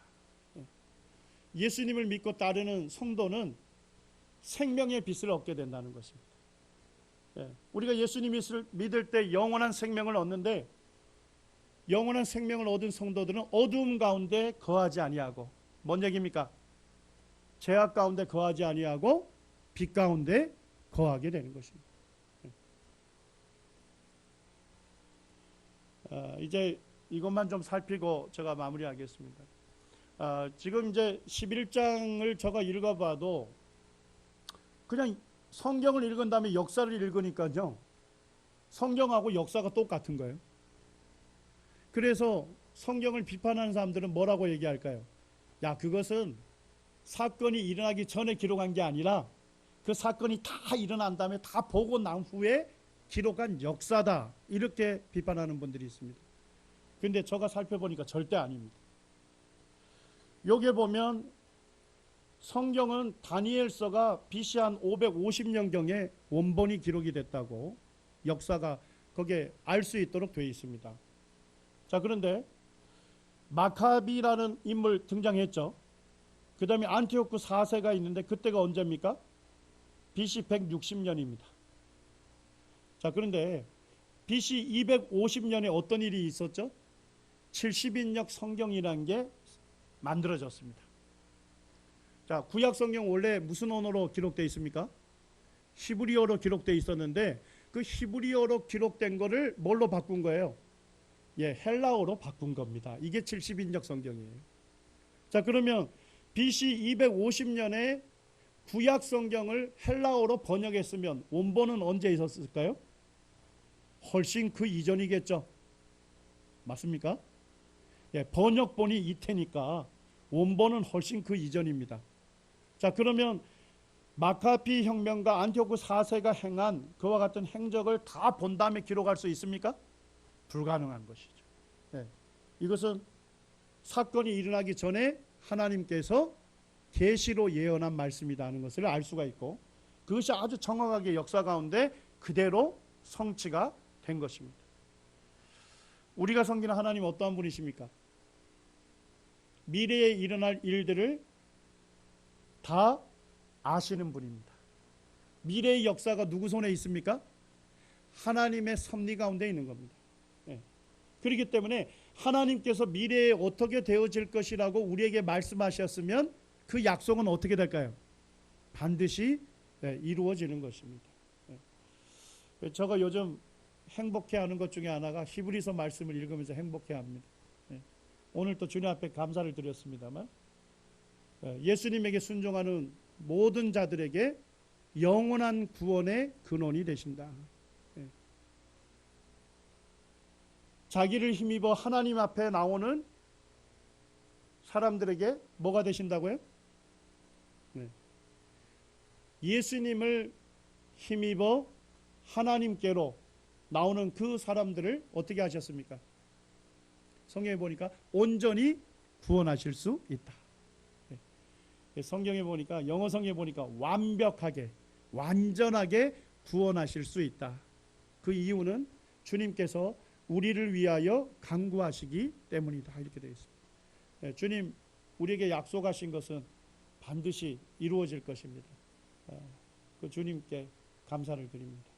예수님을 믿고 따르는 성도는 생명의 빛을 얻게 된다는 것입니다. 우리가 예수님을 믿을 때 영원한 생명을 얻는데, 영원한 생명을 얻은 성도들은 어두움 가운데 거하지 아니하고, 뭔 얘기입니까? 죄악 가운데 거하지 아니하고 빛 가운데 거하게 되는 것입니다. 이제 이것만 좀 살피고 제가 마무리하겠습니다. 지금 이제 11장을 제가 읽어봐도 그냥 성경을 읽은 다음에 역사를 읽으니까요, 성경하고 역사가 똑같은 거예요. 그래서 성경을 비판하는 사람들은 뭐라고 얘기할까요? 야, 그것은 사건이 일어나기 전에 기록한 게 아니라 그 사건이 다 일어난 다음에 다 보고 난 후에 기록한 역사다, 이렇게 비판하는 분들이 있습니다. 근데 제가 살펴보니까 절대 아닙니다. 여기에 보면 성경은 다니엘서가 BC 한 550년경에 원본이 기록이 됐다고 역사가 거기에 알 수 있도록 되어 있습니다. 자, 그런데 마카비라는 인물 등장했죠. 그 다음에 안티오쿠 4세가 있는데 그때가 언제입니까? BC 160년입니다. 자, 그런데 BC 250년에 어떤 일이 있었죠? 70인역 성경이라는 게 만들어졌습니다. 자, 구약 성경 원래 무슨 언어로 기록되어 있습니까? 히브리어로 기록되어 있었는데 그 히브리어로 기록된 거를 뭘로 바꾼 거예요? 헬라어로 바꾼 겁니다. 이게 70인역 성경이에요. 자, 그러면 BC 250년에 구약 성경을 헬라어로 번역했으면 원본은 언제 있었을까요? 훨씬 그 이전이겠죠. 맞습니까? 번역본이 이태니까 원본은 훨씬 그 이전입니다. 자, 그러면 마카비 혁명과 안티오쿠 4세가 행한 그와 같은 행적을 다 본 다음에 기록할 수 있습니까? 불가능한 것이죠. 이것은 사건이 일어나기 전에 하나님께서 계시로 예언한 말씀이다 하는 것을 알 수가 있고, 그것이 아주 정확하게 역사 가운데 그대로 성취가 된 것입니다. 우리가 섬기는 하나님 어떠한 분이십니까? 미래에 일어날 일들을 다 아시는 분입니다. 미래의 역사가 누구 손에 있습니까? 하나님의 섭리 가운데 있는 겁니다. 그렇기 때문에 하나님께서 미래에 어떻게 되어질 것이라고 우리에게 말씀하셨으면 그 약속은 어떻게 될까요? 반드시 이루어지는 것입니다. 제가 요즘 행복해하는 것 중에 하나가 히브리서 말씀을 읽으면서 행복해합니다. 오늘 또 주님 앞에 감사를 드렸습니다만, 예수님에게 순종하는 모든 자들에게 영원한 구원의 근원이 되신다. 자기를 힘입어 하나님 앞에 나오는 사람들에게 뭐가 되신다고요? 예수님을 힘입어 하나님께로 나오는 그 사람들을 어떻게 하셨습니까? 성경에 보니까 온전히 구원하실 수 있다. 성경에 보니까, 영어 성경에 보니까 완벽하게, 완전하게 구원하실 수 있다. 그 이유는 주님께서 우리를 위하여 간구하시기 때문이다, 이렇게 되어 있습니다. 주님 우리에게 약속하신 것은 반드시 이루어질 것입니다. 그 주님께 감사를 드립니다.